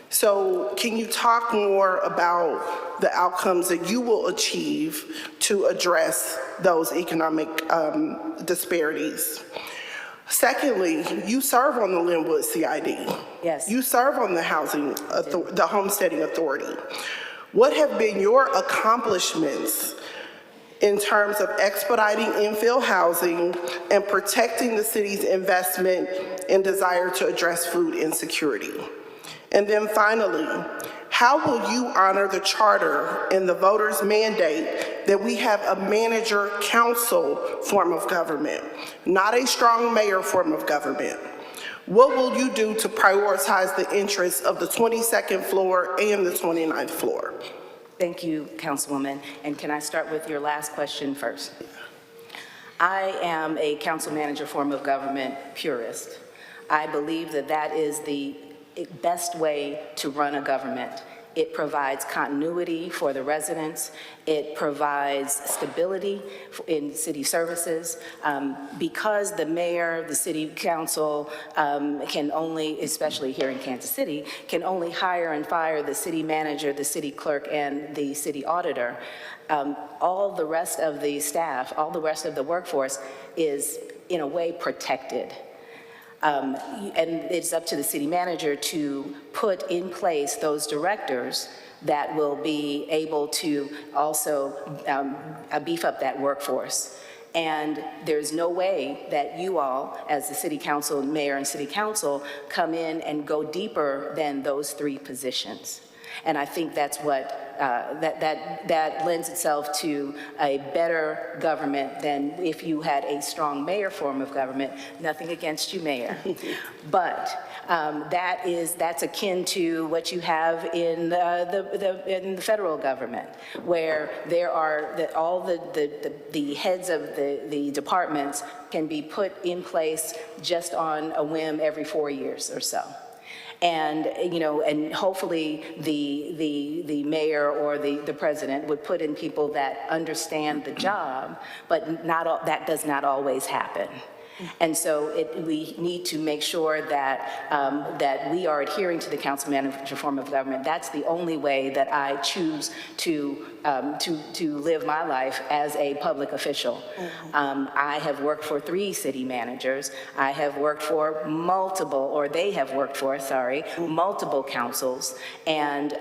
Speaker 3: So can you talk more about the outcomes that you will achieve to address those economic disparities? Secondly, you serve on the Linwood CID.
Speaker 4: Yes.
Speaker 3: You serve on the the Homesteading Authority. What have been your accomplishments in terms of expediting infill housing and protecting the city's investment and desire to address food insecurity? And then finally, how will you honor the charter and the voters' mandate that we have a manager-council form of government, not a strong mayor form of government? What will you do to prioritize the interests of the 22nd floor and the 29th floor?
Speaker 4: Thank you, Councilwoman. And can I start with your last question first? I am a council manager form of government purist. I believe that that is the best way to run a government. It provides continuity for the residents. It provides stability in city services. Because the mayor, the city council can only, especially here in Kansas City, can only hire and fire the city manager, the city clerk, and the city auditor, all the rest of the staff, all the rest of the workforce is in a way protected. And it's up to the city manager to put in place those directors that will be able to also beef up that workforce. And there's no way that you all, as the city council, mayor and city council, come in and go deeper than those 3 positions. And I think that's what, that lends itself to a better government than if you had a strong mayor form of government. Nothing against you, Mayor. But that's akin to what you have in the federal government, where there are all the heads of the departments can be put in place just on a whim every 4 years or so. And, and hopefully the mayor or the president would put in people that understand the job, but that does not always happen. And so we need to make sure that, that we are adhering to the council manager form of government. That's the only way that I choose to live my life as a public official. I have worked for 3 city managers. I have worked for they have worked for, multiple councils, and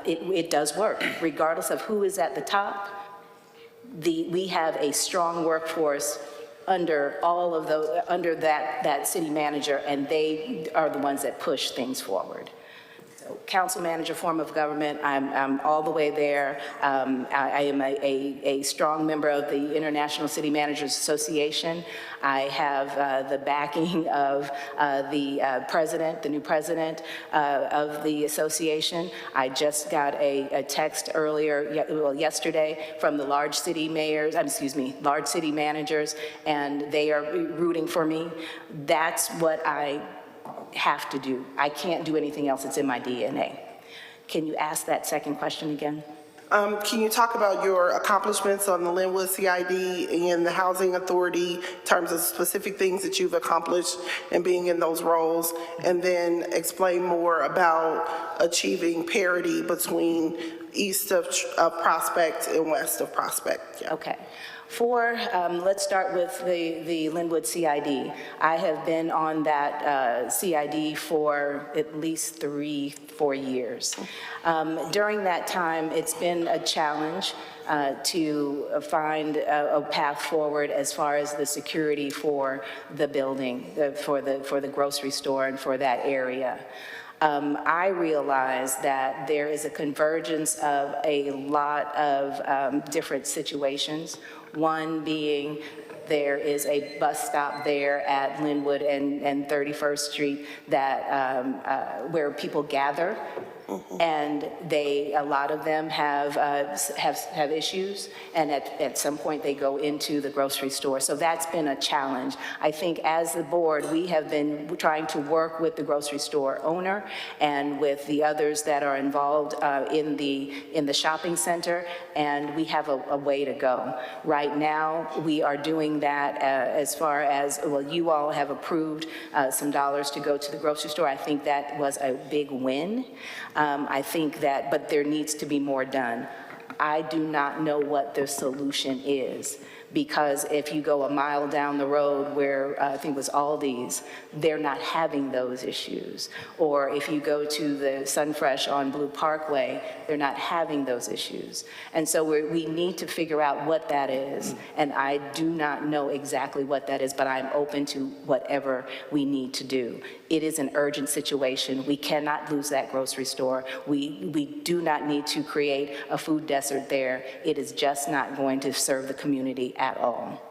Speaker 4: it does work. Regardless of who is at the top, we have a strong workforce under all of that city manager, and they are the ones that push things forward. So. council manager form of government, I'm all the way there. I am a strong member of the International City Managers Association. I have the backing of the president, the new president of the association. I just got a text earlier, well, yesterday, from the large city mayors, large city managers, and they are rooting for me. That's what I have to do. I can't do anything else. It's in my DNA. Can you ask that second question again?
Speaker 3: Can you talk about your accomplishments on the Linwood CID and the Housing Authority in terms of specific things that you've accomplished in being in those roles? And then explain more about achieving parity between east of Prospect and west of Prospect. Yeah.
Speaker 4: Okay. Let's start with the Linwood CID. I have been on that CID for at least 3-4 years. During that time, it's been a challenge to find a path forward as far as the security for the building, for the grocery store and for that area. I realize that there is a convergence of a lot of different situations. One being there is a bus stop there at Linwood and 31st Street that where people gather. And a lot of them have issues, and at some point they go into the grocery store. So that's been a challenge. I think as the board, we have been trying to work with the grocery store owner and with the others that are involved in the shopping center, and we have a way to go. Right now, we are doing that as far as, well, you all have approved some dollars to go to the grocery store. I think that was a big win. I think that, but there needs to be more done. I do not know what the solution is, because if you go a mile down the road where I think it was Aldi's, they're not having those issues. Or if you go to the Sunfresh on Blue Parkway, they're not having those issues. And so we need to figure out what that is. And I do not know exactly what that is, but I'm open to whatever we need to do. It is an urgent situation. We cannot lose that grocery store. We do not need to create a food desert there. It is just not going to serve the community at all.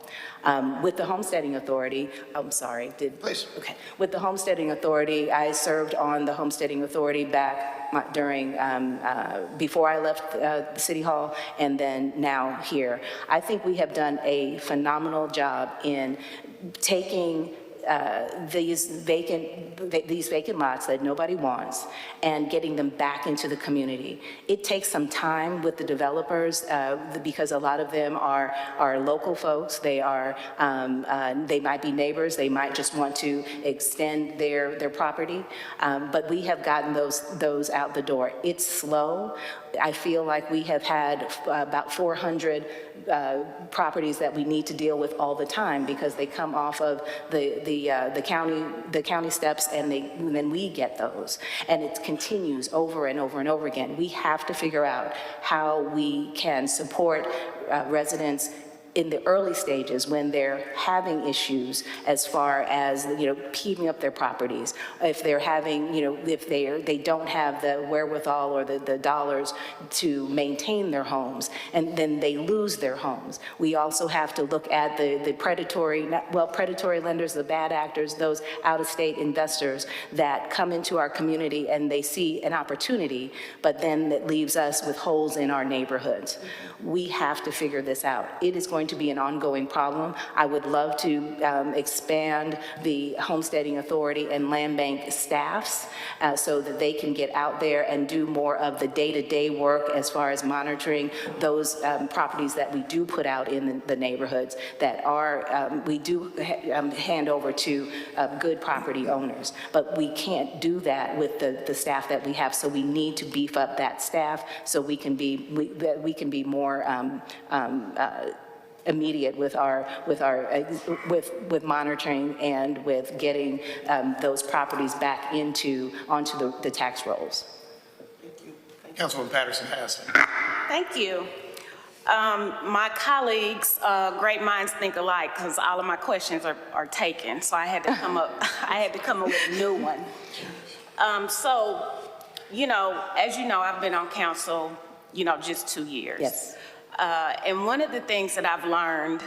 Speaker 4: With the Homesteading Authority, I'm sorry,
Speaker 1: Please.
Speaker 4: Okay. With the Homesteading Authority, I served on the Homesteading Authority back during, before I left the City Hall, and then now here. I think we have done a phenomenal job in taking these vacant lots that nobody wants and getting them back into the community. It takes some time with the developers because a lot of them are local folks. They are they might be neighbors. They might just want to extend their property, but we have gotten those out the door. It's slow. I feel like we have had about 400 properties that we need to deal with all the time because they come off of the county steps, and then we get those, and it continues over and over and over again. We have to figure out how we can support residents in the early stages when they're having issues as far as, keeping up their properties. If they're having, if they don't have the wherewithal or the dollars to maintain their homes, and then they lose their homes. We also have to look at the predatory lenders, the bad actors, those out-of-state investors that come into our community and they see an opportunity, but then that leaves us with holes in our neighborhoods. We have to figure this out. It is going to be an ongoing problem. I would love to expand the Homesteading Authority and Land Bank staffs so that they can get out there and do more of the day-to-day work as far as monitoring those properties that we do put out in the neighborhoods that are, we do hand over to good property owners. But we can't do that with the staff that we have, so we need to beef up that staff so we can be more immediate with monitoring and with getting those properties back onto the tax rolls.
Speaker 1: Councilwoman Patterson-Hassan.
Speaker 11: Thank you. My colleagues, great minds think alike, because all of my questions are taken. So I had to come up. I had to come up with a new one. So as you know, I've been on council, just 2 years.
Speaker 4: Yes.
Speaker 11: And one of the things that I've learned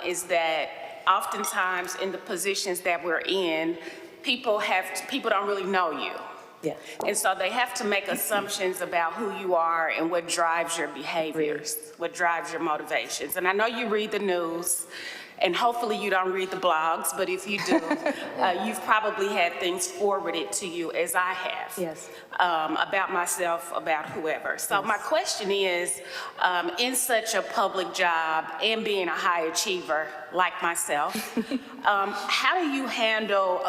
Speaker 11: is that oftentimes in the positions that we're in, people don't really know you.
Speaker 4: Yeah.
Speaker 11: And so they have to make assumptions about who you are and what drives your behaviors, what drives your motivations. And I know you read the news, and hopefully you don't read the blogs, but if you do, you've probably had things forwarded to you, as I have.
Speaker 4: Yes.
Speaker 11: About myself, about whoever. So my question is, in such a public job and being a high achiever like myself, how do you handle,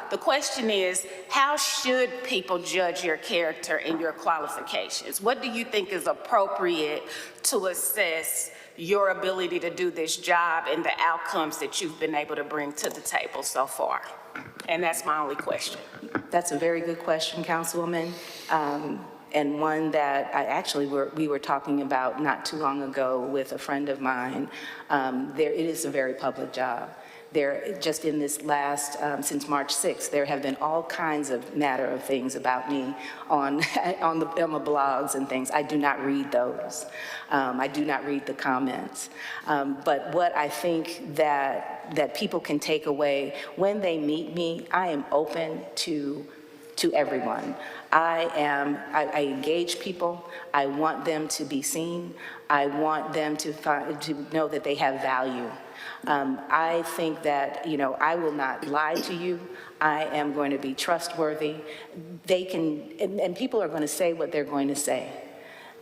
Speaker 11: the question is, how should people judge your character and your qualifications? What do you think is appropriate to assess your ability to do this job and the outcomes that you've been able to bring to the table so far? And that's my only question.
Speaker 4: That's a very good question, Councilwoman, and one that we were talking about not too long ago with a friend of mine. It is a very public job. Just in this last, since March 6th, there have been all kinds of matter of things about me on the blogs and things. I do not read those. I do not read the comments. But what I think that people can take away when they meet me, I am open to everyone. I engage people. I want them to be seen. I want them to know that they have value. I think that, I will not lie to you. I am going to be trustworthy. And people are going to say what they're going to say.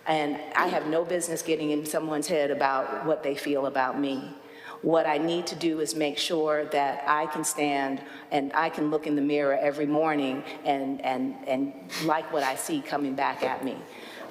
Speaker 4: And I have no business getting in someone's head about what they feel about me. What I need to do is make sure that I can stand and I can look in the mirror every morning and like what I see coming back at me.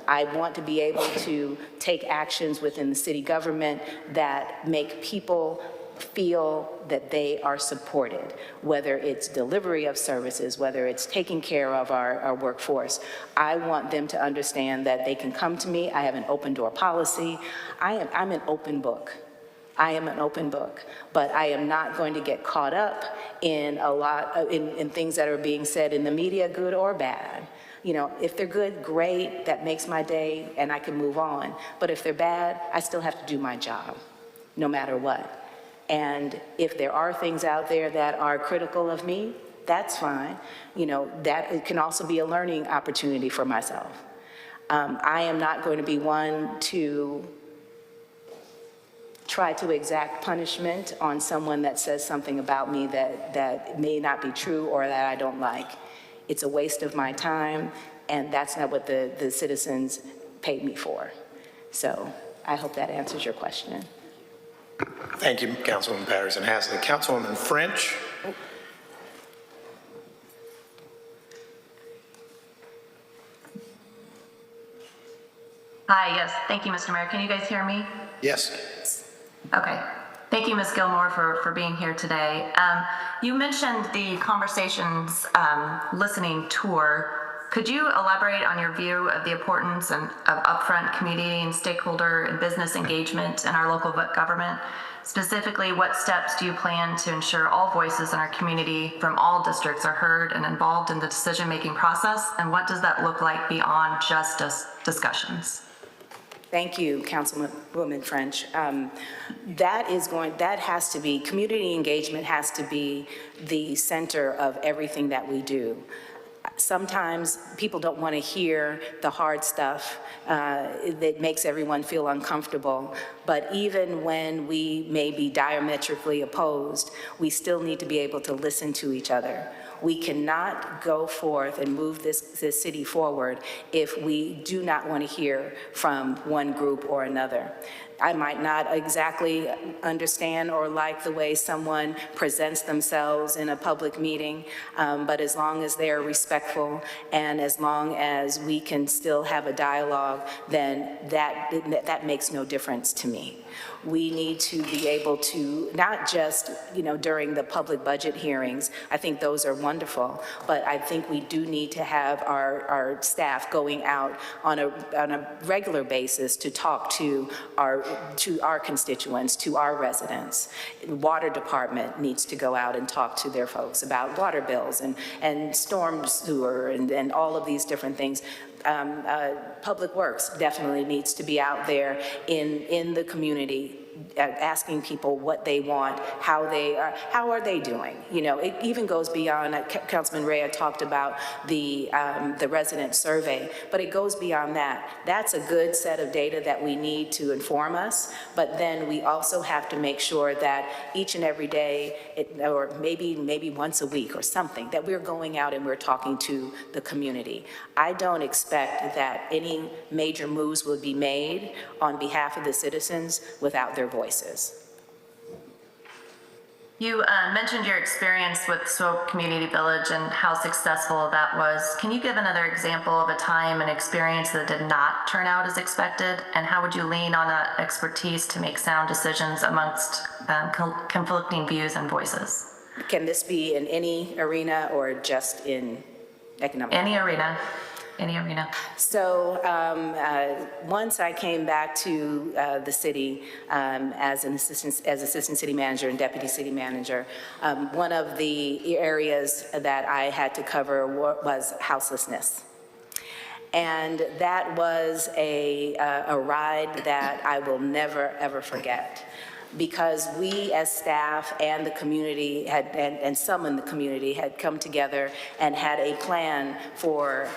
Speaker 4: I want to be able to take actions within the city government that make people feel that they are supported, whether it's delivery of services, whether it's taking care of our workforce. I want them to understand that they can come to me. I have an open door policy. I'm an open book. I am an open book, but I am not going to get caught up in in things that are being said in the media, good or bad. If they're good, great, that makes my day and I can move on. But if they're bad, I still have to do my job, no matter what. And if there are things out there that are critical of me, that's fine. That it can also be a learning opportunity for myself. I am not going to be one to try to exact punishment on someone that says something about me that may not be true or that I don't like. It's a waste of my time, and that's not what the citizens paid me for. So I hope that answers your question.
Speaker 1: Thank you, Councilwoman Patterson-Hasley. Councilwoman French.
Speaker 12: Hi, yes, thank you, Mr. Mayor. Can you guys hear me?
Speaker 1: Yes.
Speaker 12: Okay. Thank you, Ms. Gilmore, for being here today. You mentioned the Conversations listening tour. Could you elaborate on your view of the importance of upfront community and stakeholder and business engagement in our local government? Specifically, what steps do you plan to ensure all voices in our community from all districts are heard and involved in the decision-making process? And what does that look like beyond just discussions?
Speaker 4: Thank you, Councilwoman French. That has to be, community engagement has to be the center of everything that we do. Sometimes people don't want to hear the hard stuff that makes everyone feel uncomfortable, but even when we may be diametrically opposed, we still need to be able to listen to each other. We cannot go forth and move this city forward if we do not want to hear from one group or another. I might not exactly understand or like the way someone presents themselves in a public meeting, but as long as they are respectful and as long as we can still have a dialogue, then that makes no difference to me. We need to be able to, not just, during the public budget hearings, I think those are wonderful, but I think we do need to have our staff going out on a regular basis to talk to our our constituents, to our residents. The water department needs to go out and talk to their folks about water bills and storm sewer and all of these different things. Public Works definitely needs to be out there in the community, asking people what they want, how are they doing? You know, it even goes beyond, Councilman Rea talked about the resident survey, but it goes beyond that. That's a good set of data that we need to inform us, but then we also have to make sure that each and every day, or maybe once a week or something, that we're going out and we're talking to the community. I don't expect that any major moves will be made on behalf of the citizens without their voices.
Speaker 12: You mentioned your experience with Swope Community Village and how successful that was. Can you give another example of a time and experience that did not turn out as expected? And how would you lean on that expertise to make sound decisions amongst conflicting views and voices?
Speaker 4: Can this be in any arena or just in economic?
Speaker 12: Any arena. Any arena.
Speaker 4: So once I came back to the city as assistant city manager and deputy city manager, one of the areas that I had to cover was houselessness. And that was a ride that I will never, ever forget. Because we as staff and the community and some in the community had come together and had a plan for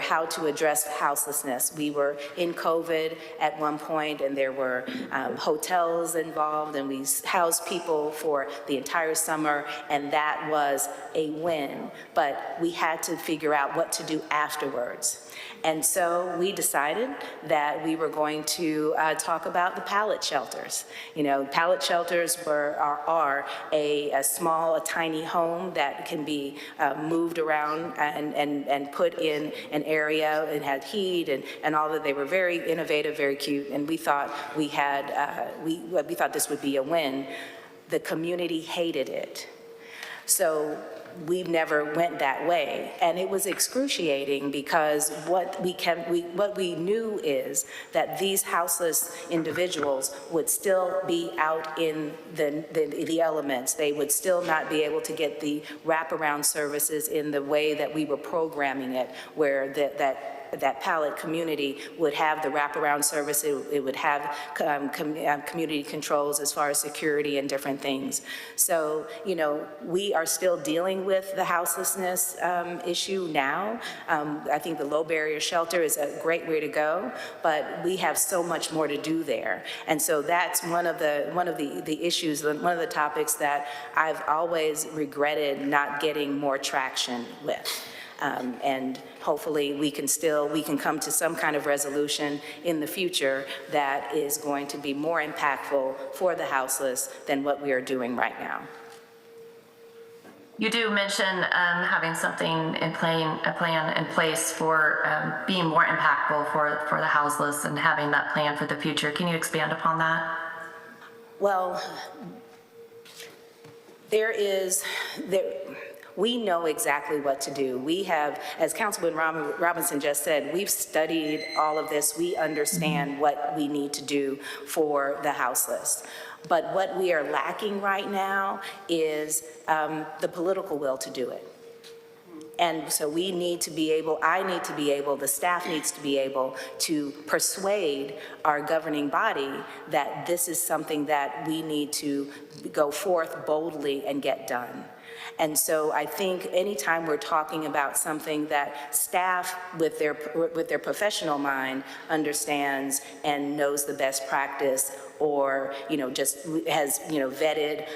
Speaker 4: how to address houselessness. We were in COVID at one point, and there were hotels involved, and we housed people for the entire summer, and that was a win. But we had to figure out what to do afterwards. And so we decided that we were going to talk about the pallet shelters. You know, pallet shelters are a small, a tiny home that can be moved around and put in an area and had heat and all that. They were very innovative, very cute, and we thought we thought this would be a win. The community hated it. So we never went that way, and it was excruciating because what we knew is that these houseless individuals would still be out in the elements. They would still not be able to get the wraparound services in the way that we were programming it, where that pallet community would have the wraparound service. It would have community controls as far as security and different things. So, you know, we are still dealing with the houselessness issue now. I think the low barrier shelter is a great way to go, but we have so much more to do there. And so that's one of the issues, one of the topics that I've always regretted not getting more traction with. And hopefully we can come to some kind of resolution in the future that is going to be more impactful for the houseless than what we are doing right now.
Speaker 12: You do mention having something a plan in place for being more impactful for the houseless and having that plan for the future. Can you expand upon that?
Speaker 4: Well, we know exactly what to do. We have, as Councilman Robinson just said, we've studied all of this. We understand what we need to do for the houseless. But what we are lacking right now is the political will to do it. And so I need to be able, the staff needs to be able to persuade our governing body that this is something that we need to go forth boldly and get done. And so I think anytime we're talking about something that staff with their professional mind understands and knows the best practice, or just has vetted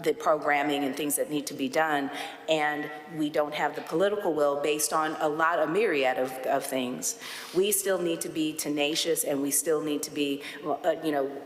Speaker 4: the programming and things that need to be done, and we don't have the political will based on a myriad of things, we still need to be tenacious, and we still need to be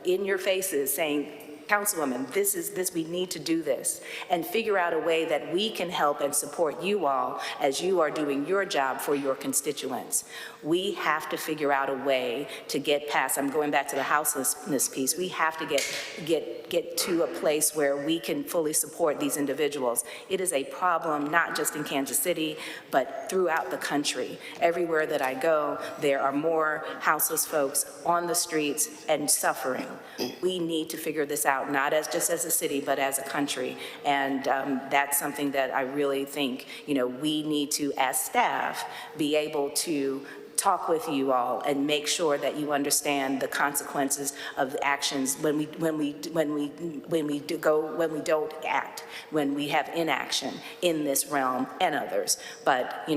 Speaker 4: in your faces saying, Councilwoman, we need to do this and figure out a way that we can help and support you all as you are doing your job for your constituents. We have to figure out a way to get past, I'm going back to the houselessness piece, we have to get to a place where we can fully support these individuals. It is a problem not just in Kansas City, but throughout the country. Everywhere that I go, there are more houseless folks on the streets and suffering. We need to figure this out, not as just as a city, but as a country. And that's something that I really think, we need to, as staff, be able to talk with you all and make sure that you understand the consequences of the actions when we don't act, when we have inaction in this realm and others. But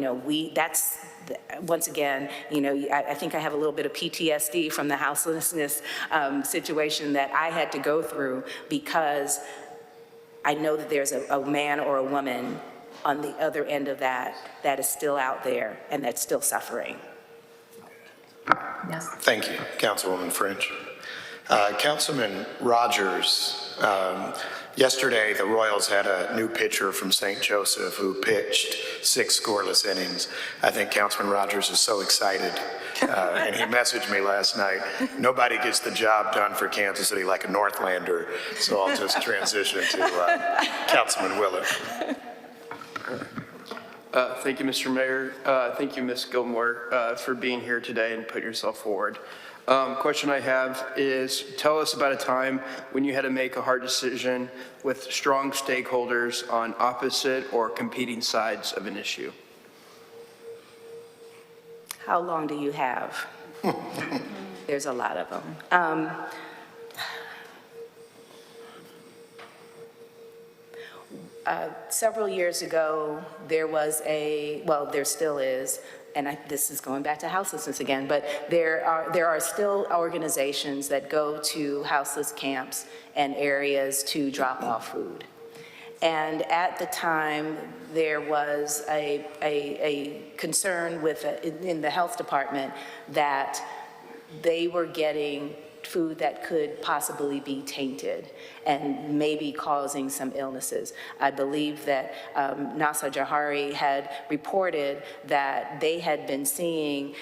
Speaker 4: once again, I think I have a little bit of PTSD from the houselessness situation that I had to go through, because I know that there's a man or a woman on the other end of that is still out there and that's still suffering.
Speaker 12: Yes.
Speaker 1: Thank you, Councilwoman French. Councilman Rogers, yesterday the Royals had a new pitcher from St. Joseph who pitched 6 scoreless innings. I think Councilman Rogers is so excited, and he messaged me last night, nobody gets the job done for Kansas City like a Northlander, so I'll just transition to Councilman Willett.
Speaker 13: Thank you, Mr. Mayor. Thank you, Ms. Gilmore, for being here today and putting yourself forward. Question I have is, tell us about a time when you had to make a hard decision with strong stakeholders on opposite or competing sides of an issue.
Speaker 4: How long do you have? There's a lot of them. Several years ago, there was there still is, and this is going back to houselessness again, but there are still organizations that go to houseless camps and areas to drop off food. And at the time, there was a concern in the health department that they were getting food that could possibly be tainted and maybe causing some illnesses. I believe that Nasa Jahari had reported that they had been seeing,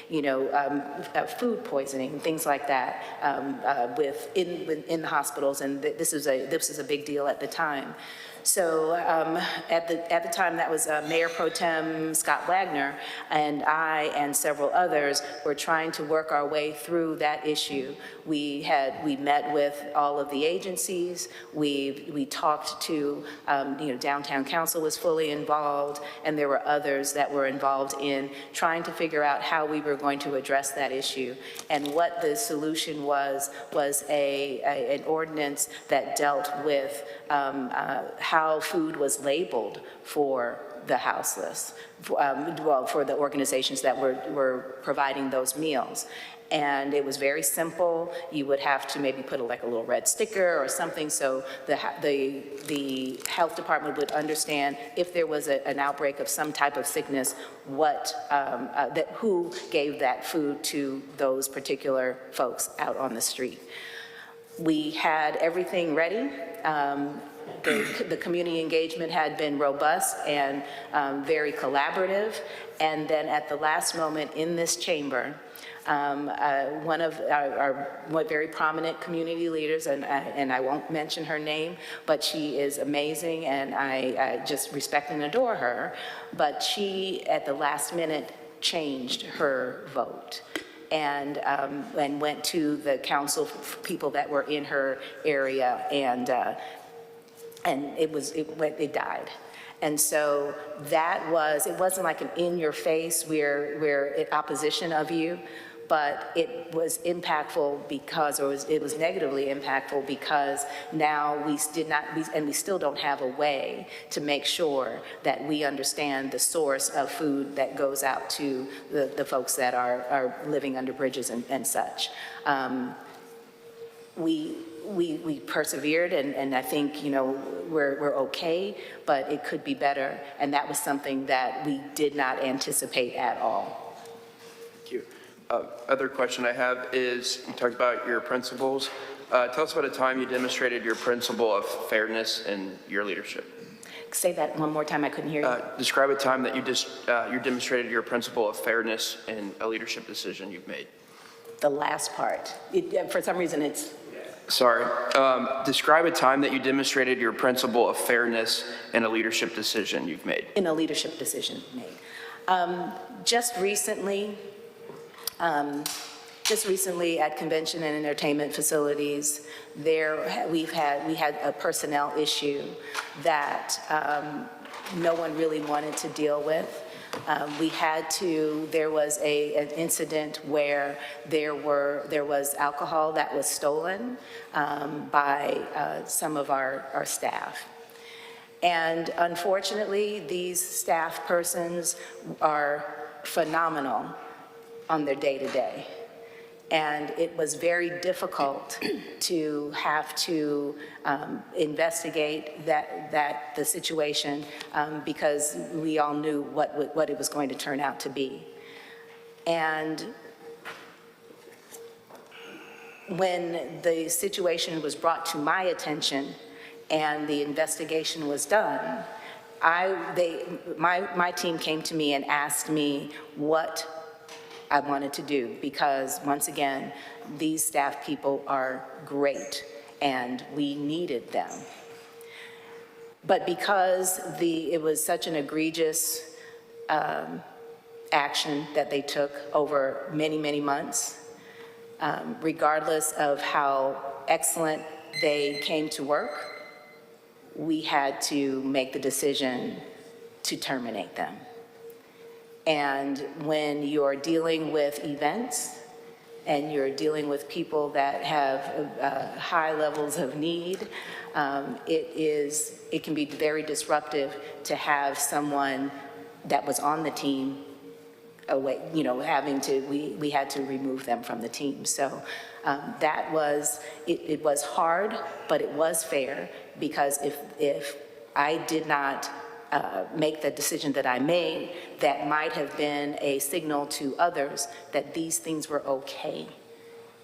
Speaker 4: food poisoning, things like that, in the hospitals, and this was a big deal at the time. So at the time, that was Mayor Pro Tem Scott Wagner, and I and several others were trying to work our way through that issue. We met with all of the agencies. We talked to, Downtown Council was fully involved, and there were others that were involved in trying to figure out how we were going to address that issue. And what the solution was an ordinance that dealt with how food was labeled for the houseless, for the organizations that were providing those meals. And it was very simple. You would have to maybe put a little red sticker or something so the health department would understand if there was an outbreak of some type of sickness, who gave that food to those particular folks out on the street. We had everything ready. The community engagement had been robust and very collaborative. And then at the last moment in this chamber, one of our very prominent community leaders, and I won't mention her name, but she is amazing, and I just respect and adore her, but she, at the last minute, changed her vote. And went to the council people that were in her area, and it died. And so it wasn't like an in-your-face, we're in opposition of you, but it was impactful it was negatively impactful because now we still don't have a way to make sure that we understand the source of food that goes out to the folks that are living under bridges and such. We persevered, and I think, we're okay, but it could be better, and that was something that we did not anticipate at all.
Speaker 13: Thank you. Other question I have is, you talked about your principles. Tell us about a time you demonstrated your principle of fairness in your leadership.
Speaker 4: Say that one more time, I couldn't hear you.
Speaker 13: Describe a time that you demonstrated your principle of fairness in a leadership decision you've made.
Speaker 4: The last part. For some reason, it's...
Speaker 13: Sorry. Describe a time that you demonstrated your principle of fairness in a leadership decision you've made.
Speaker 4: In a leadership decision made. Just recently at convention and entertainment facilities, we had a personnel issue that no one really wanted to deal with. There was an incident where there was alcohol that was stolen by some of our staff. And unfortunately, these staff persons are phenomenal on their day-to-day. And it was very difficult to have to investigate the situation because we all knew what it was going to turn out to be. And when the situation was brought to my attention and the investigation was done, my team came to me and asked me what I wanted to do, because once again, these staff people are great and we needed them. But because it was such an egregious action that they took over many, many months, regardless of how excellent they came to work, we had to make the decision to terminate them. And when you're dealing with events and you're dealing with people that have high levels of need, it can be very disruptive to have someone that was on the team away, we had to remove them from the team. So it was hard, but it was fair, because if I did not make the decision that I made, that might have been a signal to others that these things were okay,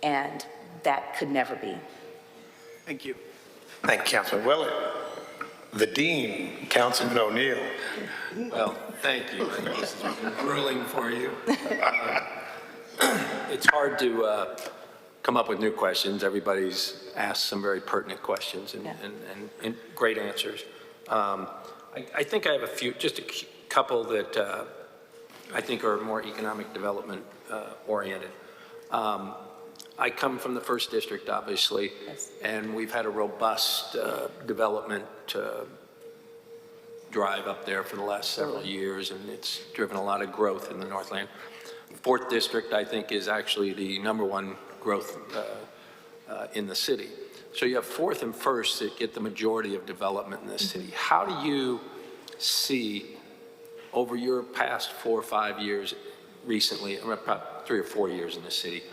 Speaker 4: and that could never be.
Speaker 13: Thank you.
Speaker 1: Thank you, Councilman Willett. The Dean, Councilman O'Neill.
Speaker 2: Well, thank you. This has been grueling for you. It's hard to come up with new questions. Everybody's asked some very pertinent questions and great answers. I think I have just a couple that I think are more economic development oriented. I come from the 1st District, obviously, yes, and we've had a robust development drive up there for the last several years, and it's driven a lot of growth in the Northland. 4th District, I think, is actually the #1 growth in the city. So you have 4th and 1st that get the majority of development in this city. How do you see, over your past 4 or 5 years recently, about 3 or 4 years in the city,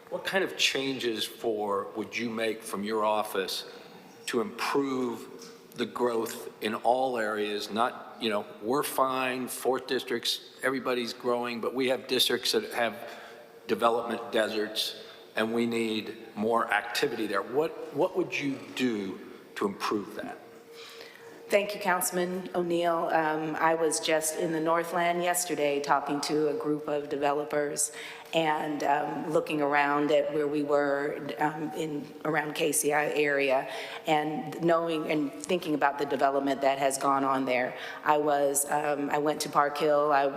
Speaker 2: what kind of changes would you make from your office to improve the growth in all areas? Not, we're fine, 4th District's, everybody's growing, but we have districts that have development deserts, and we need more activity there. What would you do to improve that?
Speaker 4: Thank you, Councilman O'Neill. I was just in the Northland yesterday talking to a group of developers and looking around at where we were around KCI area, and knowing and thinking about the development that has gone on there. I went to Park Hill. I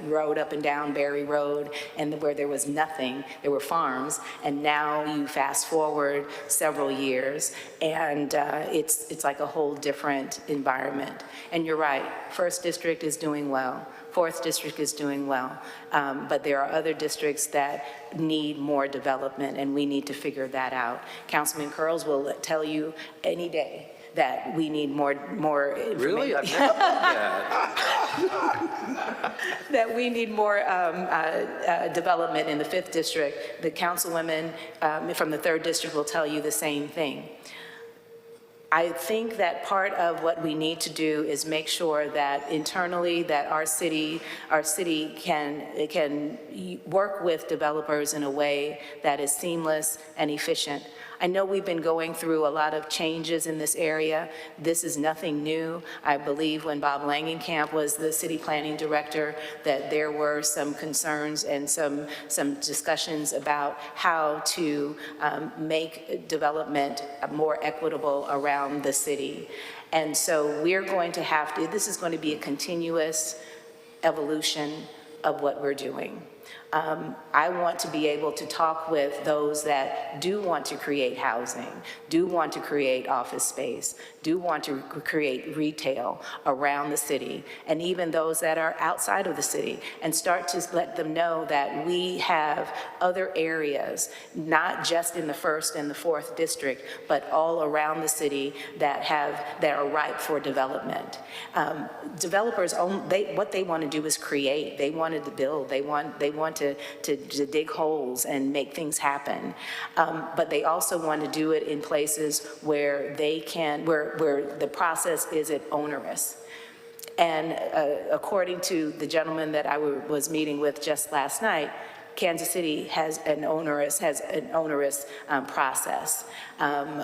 Speaker 4: rode up and down Berry Road, and where there was nothing, there were farms, and now you fast forward several years, and it's like a whole different environment. And you're right, 1st District is doing well. 4th District is doing well, but there are other districts that need more development, and we need to figure that out. Councilman Curls will tell you any day that we need more information.
Speaker 2: Really? I've never heard that.
Speaker 4: That we need more development in the 5th District. The councilwomen from the 3rd District will tell you the same thing. I think that part of what we need to do is make sure that internally that our city can work with developers in a way that is seamless and efficient. I know we've been going through a lot of changes in this area. This is nothing new. I believe when Bob Langenkamp was the city planning director that there were some concerns and some discussions about how to make development more equitable around the city. And so we're going to have to, this is going to be a continuous evolution of what we're doing. I want to be able to talk with those that do want to create housing, do want to create office space, do want to create retail around the city, and even those that are outside of the city, and start to let them know that we have other areas, not just in the 1st and the 4th district, but all around the city that are ripe for development. Developers, what they want to do is create. They wanted to build. They want to dig holes and make things happen. But they also want to do it in places where they can, where the process isn't onerous. And according to the gentleman that I was meeting with just last night, Kansas City has an onerous process.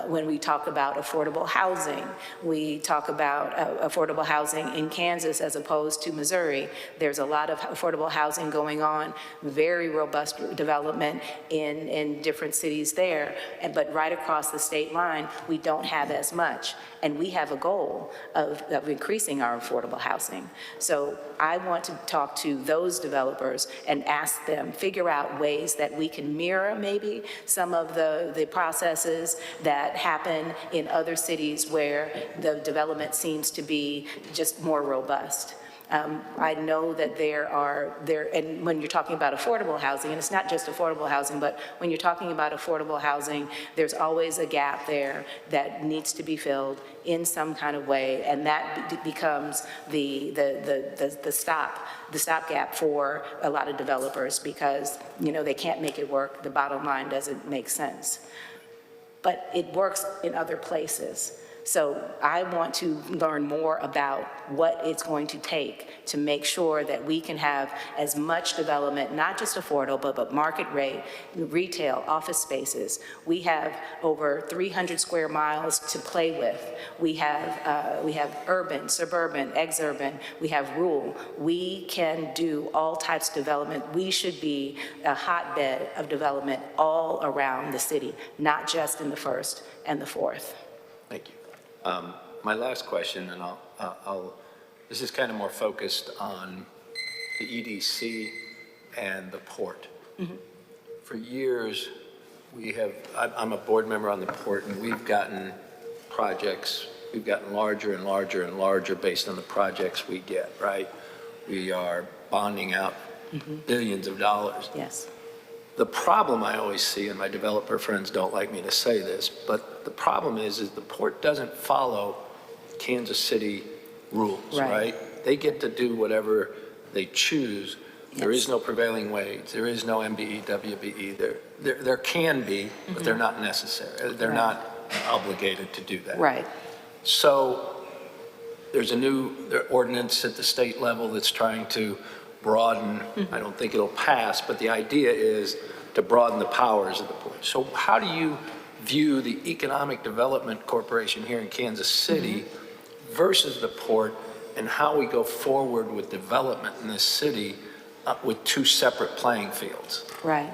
Speaker 4: When we talk about affordable housing, we talk about affordable housing in Kansas as opposed to Missouri. There's a lot of affordable housing going on, very robust development in different cities there, but right across the state line, we don't have as much. And we have a goal of increasing our affordable housing. So I want to talk to those developers and ask them, figure out ways that we can mirror maybe some of the processes that happen in other cities where the development seems to be just more robust. I know that and when you're talking about affordable housing, and it's not just affordable housing, but when you're talking about affordable housing, there's always a gap there that needs to be filled in some kind of way, and that becomes the stopgap for a lot of developers because, they can't make it work. The bottom line doesn't make sense. But it works in other places. So I want to learn more about what it's going to take to make sure that we can have as much development, not just affordable, but market rate, retail, office spaces. We have over 300 square miles to play with. We have urban, suburban, exurban, we have rural. We can do all types of development. We should be a hotbed of development all around the city, not just in the 1st and the 4th.
Speaker 2: Thank you. My last question, and this is kind of more focused on the EDC and the port. Mm-hmm. For years, I'm a board member on the port, and we've gotten larger and larger and larger based on the projects we get, right? We are bonding out billions of dollars.
Speaker 4: Yes.
Speaker 2: The problem I always see, and my developer friends don't like me to say this, but the problem is the port doesn't follow Kansas City rules, right? They get to do whatever they choose. Yes. There is no prevailing wage. There is no MBE, WBE. There can be, but they're not necessary. They're not obligated to do that.
Speaker 4: Right.
Speaker 2: So there's a new ordinance at the state level that's trying to broaden, I don't think it'll pass, but the idea is to broaden the powers of the port. So how do you view the Economic Development Corporation here in Kansas City versus the port, and how we go forward with development in this city with two separate playing fields?
Speaker 4: Right.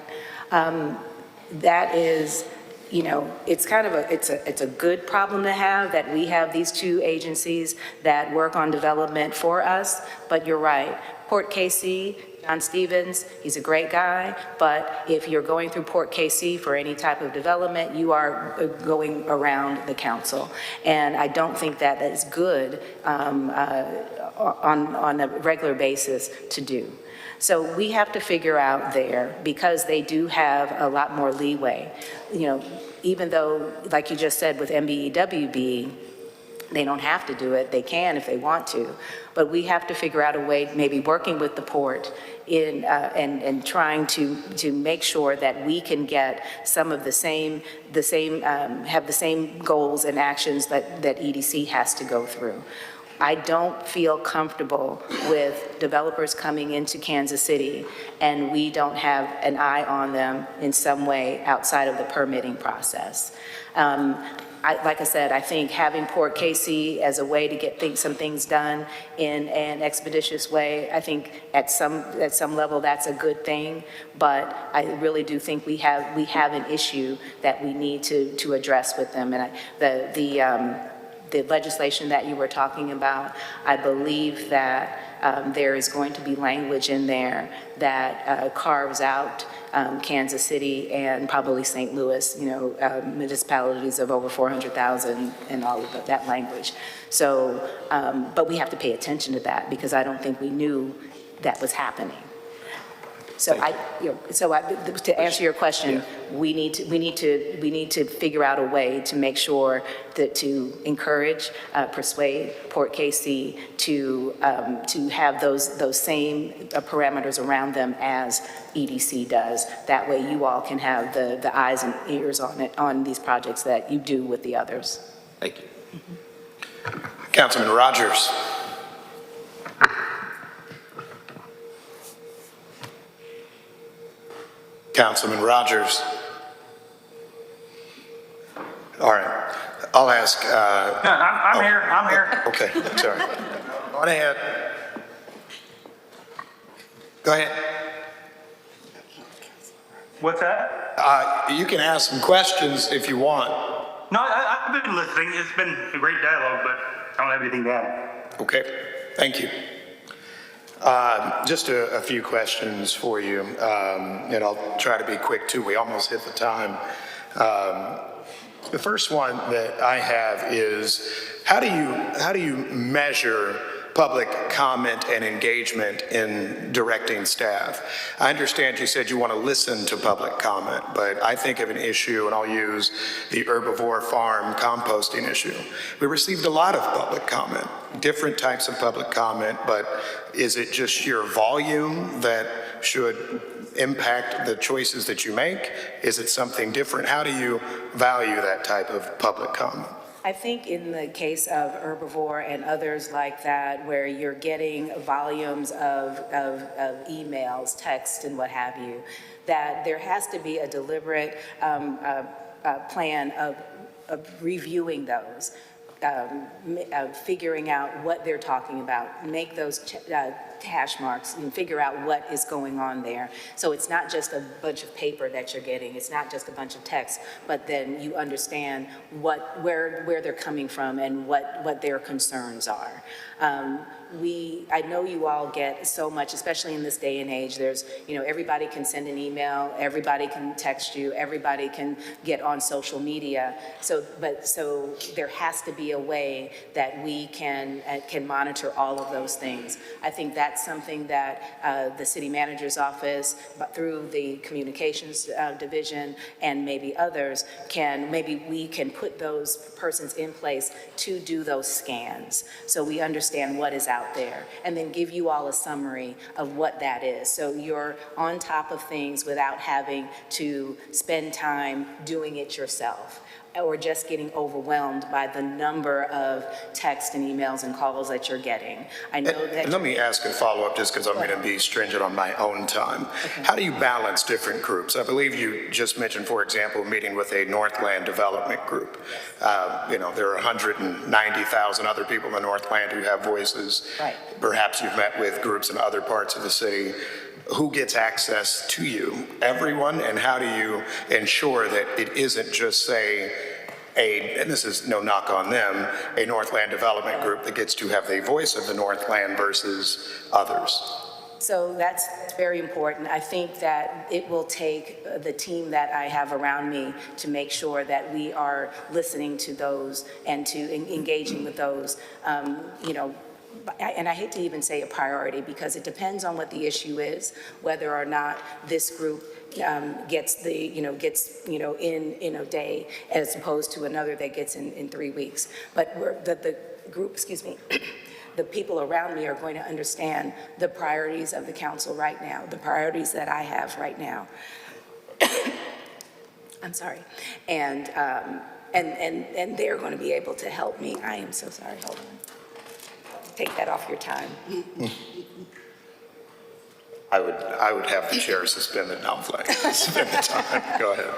Speaker 4: That is, it's kind of it's a good problem to have that we have these two agencies that work on development for us, but you're right. Port KC, John Stevens, he's a great guy, but if you're going through Port KC for any type of development, you are going around the council. And I don't think that is good on a regular basis to do. So we have to figure out there, because they do have a lot more leeway. Even though, like you just said, with MBE, WBE, they don't have to do it. They can if they want to. But we have to figure out a way, maybe working with the port and trying to make sure that we can get some of the same have the same goals and actions that EDC has to go through. I don't feel comfortable with developers coming into Kansas City and we don't have an eye on them in some way outside of the permitting process. Like I said, I think having Port Casey as a way to get some things done in an expeditious way, I think at some level that's a good thing, but I really do think we have an issue that we need to address with them. And the legislation that you were talking about, I believe that there is going to be language in there that carves out Kansas City and probably St. Louis, municipalities of over 400,000 and all of that language. So, but we have to pay attention to that because I don't think we knew that was happening. So to answer your question, we need to figure out a way to make sure that to encourage, persuade Port KC to have those same parameters around them as EDC does. That way, you all can have the eyes and ears on these projects that you do with the others.
Speaker 2: Thank you.
Speaker 1: Councilman Rogers. Councilman Rogers. All right, I'll ask.
Speaker 14: I'm here.
Speaker 1: Okay, sorry. Go ahead. Go ahead.
Speaker 14: What's that?
Speaker 1: You can ask some questions if you want.
Speaker 14: No, I've been listening. It's been a great dialogue, but I don't have anything to add.
Speaker 1: Okay, thank you. Just a few questions for you, and I'll try to be quick too. We almost hit the time. The first one that I have is, how do you measure public comment and engagement in directing staff? I understand you said you want to listen to public comment, but I think of an issue, and I'll use the herbivore farm composting issue. We received a lot of public comment, different types of public comment, but is it just sheer volume that should impact the choices that you make? Is it something different? How do you value that type of public comment?
Speaker 4: I think in the case of herbivore and others like that, where you're getting volumes of emails, text, and what have you, that there has to be a deliberate plan of reviewing those, figuring out what they're talking about, make those hash marks and figure out what is going on there. So it's not just a bunch of paper that you're getting, it's not just a bunch of text, but then you understand where they're coming from and what their concerns are. I know you all get so much, especially in this day and age. There's, everybody can send an email, everybody can text you, everybody can get on social media. So there has to be a way that we can monitor all of those things. I think that's something that the city manager's office, but through the communications division and maybe others, maybe we can put those persons in place to do those scans so we understand what is out there, and then give you all a summary of what that is. So you're on top of things without having to spend time doing it yourself, or just getting overwhelmed by the number of texts and emails and calls that you're getting. I know that.
Speaker 1: And let me ask a follow-up, just because I'm going to be stringent on my own time. Okay. How do you balance different groups? I believe you just mentioned, for example, meeting with a Northland development group. There are 190,000 other people in the Northland who have voices. Right. Perhaps you've met with groups in other parts of the city. Who gets access to you? Everyone? And how do you ensure that it isn't just, say, and this is no knock on them, a Northland development group that gets to have the voice of the Northland versus others?
Speaker 4: So that's very important. I think that it will take the team that I have around me to make sure that we are listening to those and to engaging with those, and I hate to even say a priority, because it depends on what the issue is, whether or not this group gets in a day as opposed to another that gets in 3 weeks. But the group, the people around me are going to understand the priorities of the council right now, the priorities that I have right now. I'm sorry. And they're going to be able to help me. I am so sorry. Hold on. Take that off your time.
Speaker 1: I would have the chair suspended. No, I'm playing. Suspend the time. Go ahead.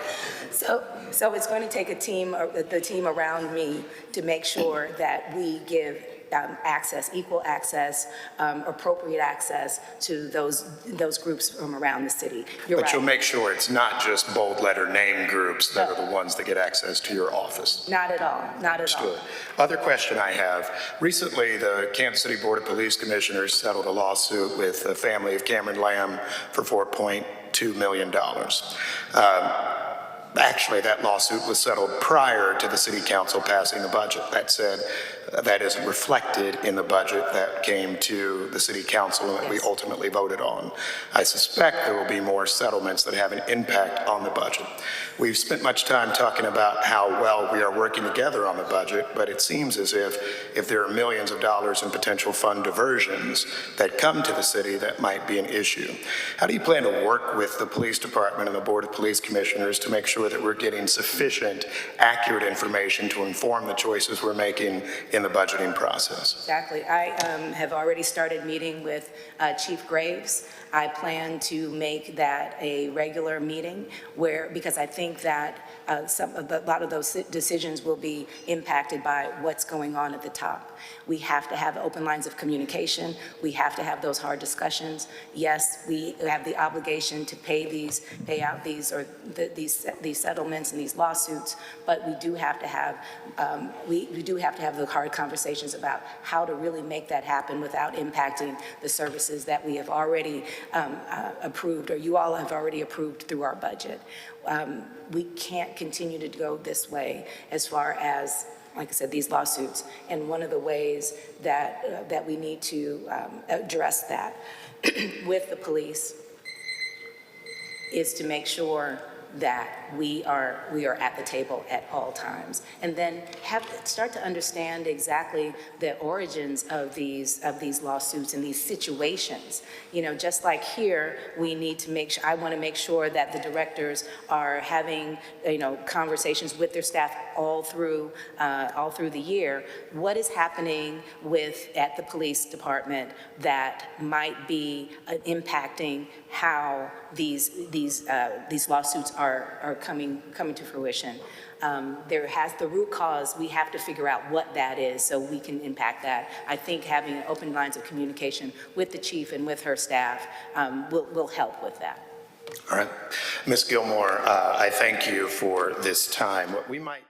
Speaker 4: So it's going to take a team, the team around me, to make sure that we give access, equal access, appropriate access to those groups from around the city. You're
Speaker 1: But
Speaker 4: right.
Speaker 1: you'll make sure it's not just bold letter name groups that are the ones that get access to your office.
Speaker 4: Not at all, not at all.
Speaker 1: Understood. Other question I have. Recently, the Kansas City Board of Police Commissioners settled a lawsuit with the family of Cameron Lamb for $4.2 million. Actually, that lawsuit was settled prior to the city council passing the budget. That said, that isn't reflected in the budget that came to the city council and that we ultimately voted on. I suspect there will be more settlements that have an impact on the budget. We've spent much time talking about how well we are working together on the budget, but it seems as if there are millions of dollars in potential fund diversions that come to the city, that might be an issue. How do you plan to work with the police department and the Board of Police Commissioners to make sure that we're getting sufficient, accurate information to inform the choices we're making in the budgeting process?
Speaker 4: Exactly. I have already started meeting with Chief Graves. I plan to make that a regular meeting because I think that a lot of those decisions will be impacted by what's going on at the top. We have to have open lines of communication. We have to have those hard discussions. Yes, we have the obligation to pay out these settlements and these lawsuits, but we do have to have the hard conversations about how to really make that happen without impacting the services that we have already approved, or you all have already approved through our budget. We can't continue to go this way as far as, like I said, these lawsuits. And one of the ways that we need to address that with the police is to make sure that we are at the table at all times, and then start to understand exactly the origins of these lawsuits and these situations. You know, just like here, we need to I want to make sure that the directors are having, conversations with their staff all through the year. What is happening at the police department that might be impacting how these lawsuits are coming to fruition? The root cause, we have to figure out what that is so we can impact that. I think having open lines of communication with the chief and with her staff will help with that.
Speaker 1: All right. Ms. Gilmore, I thank you for this time. What we might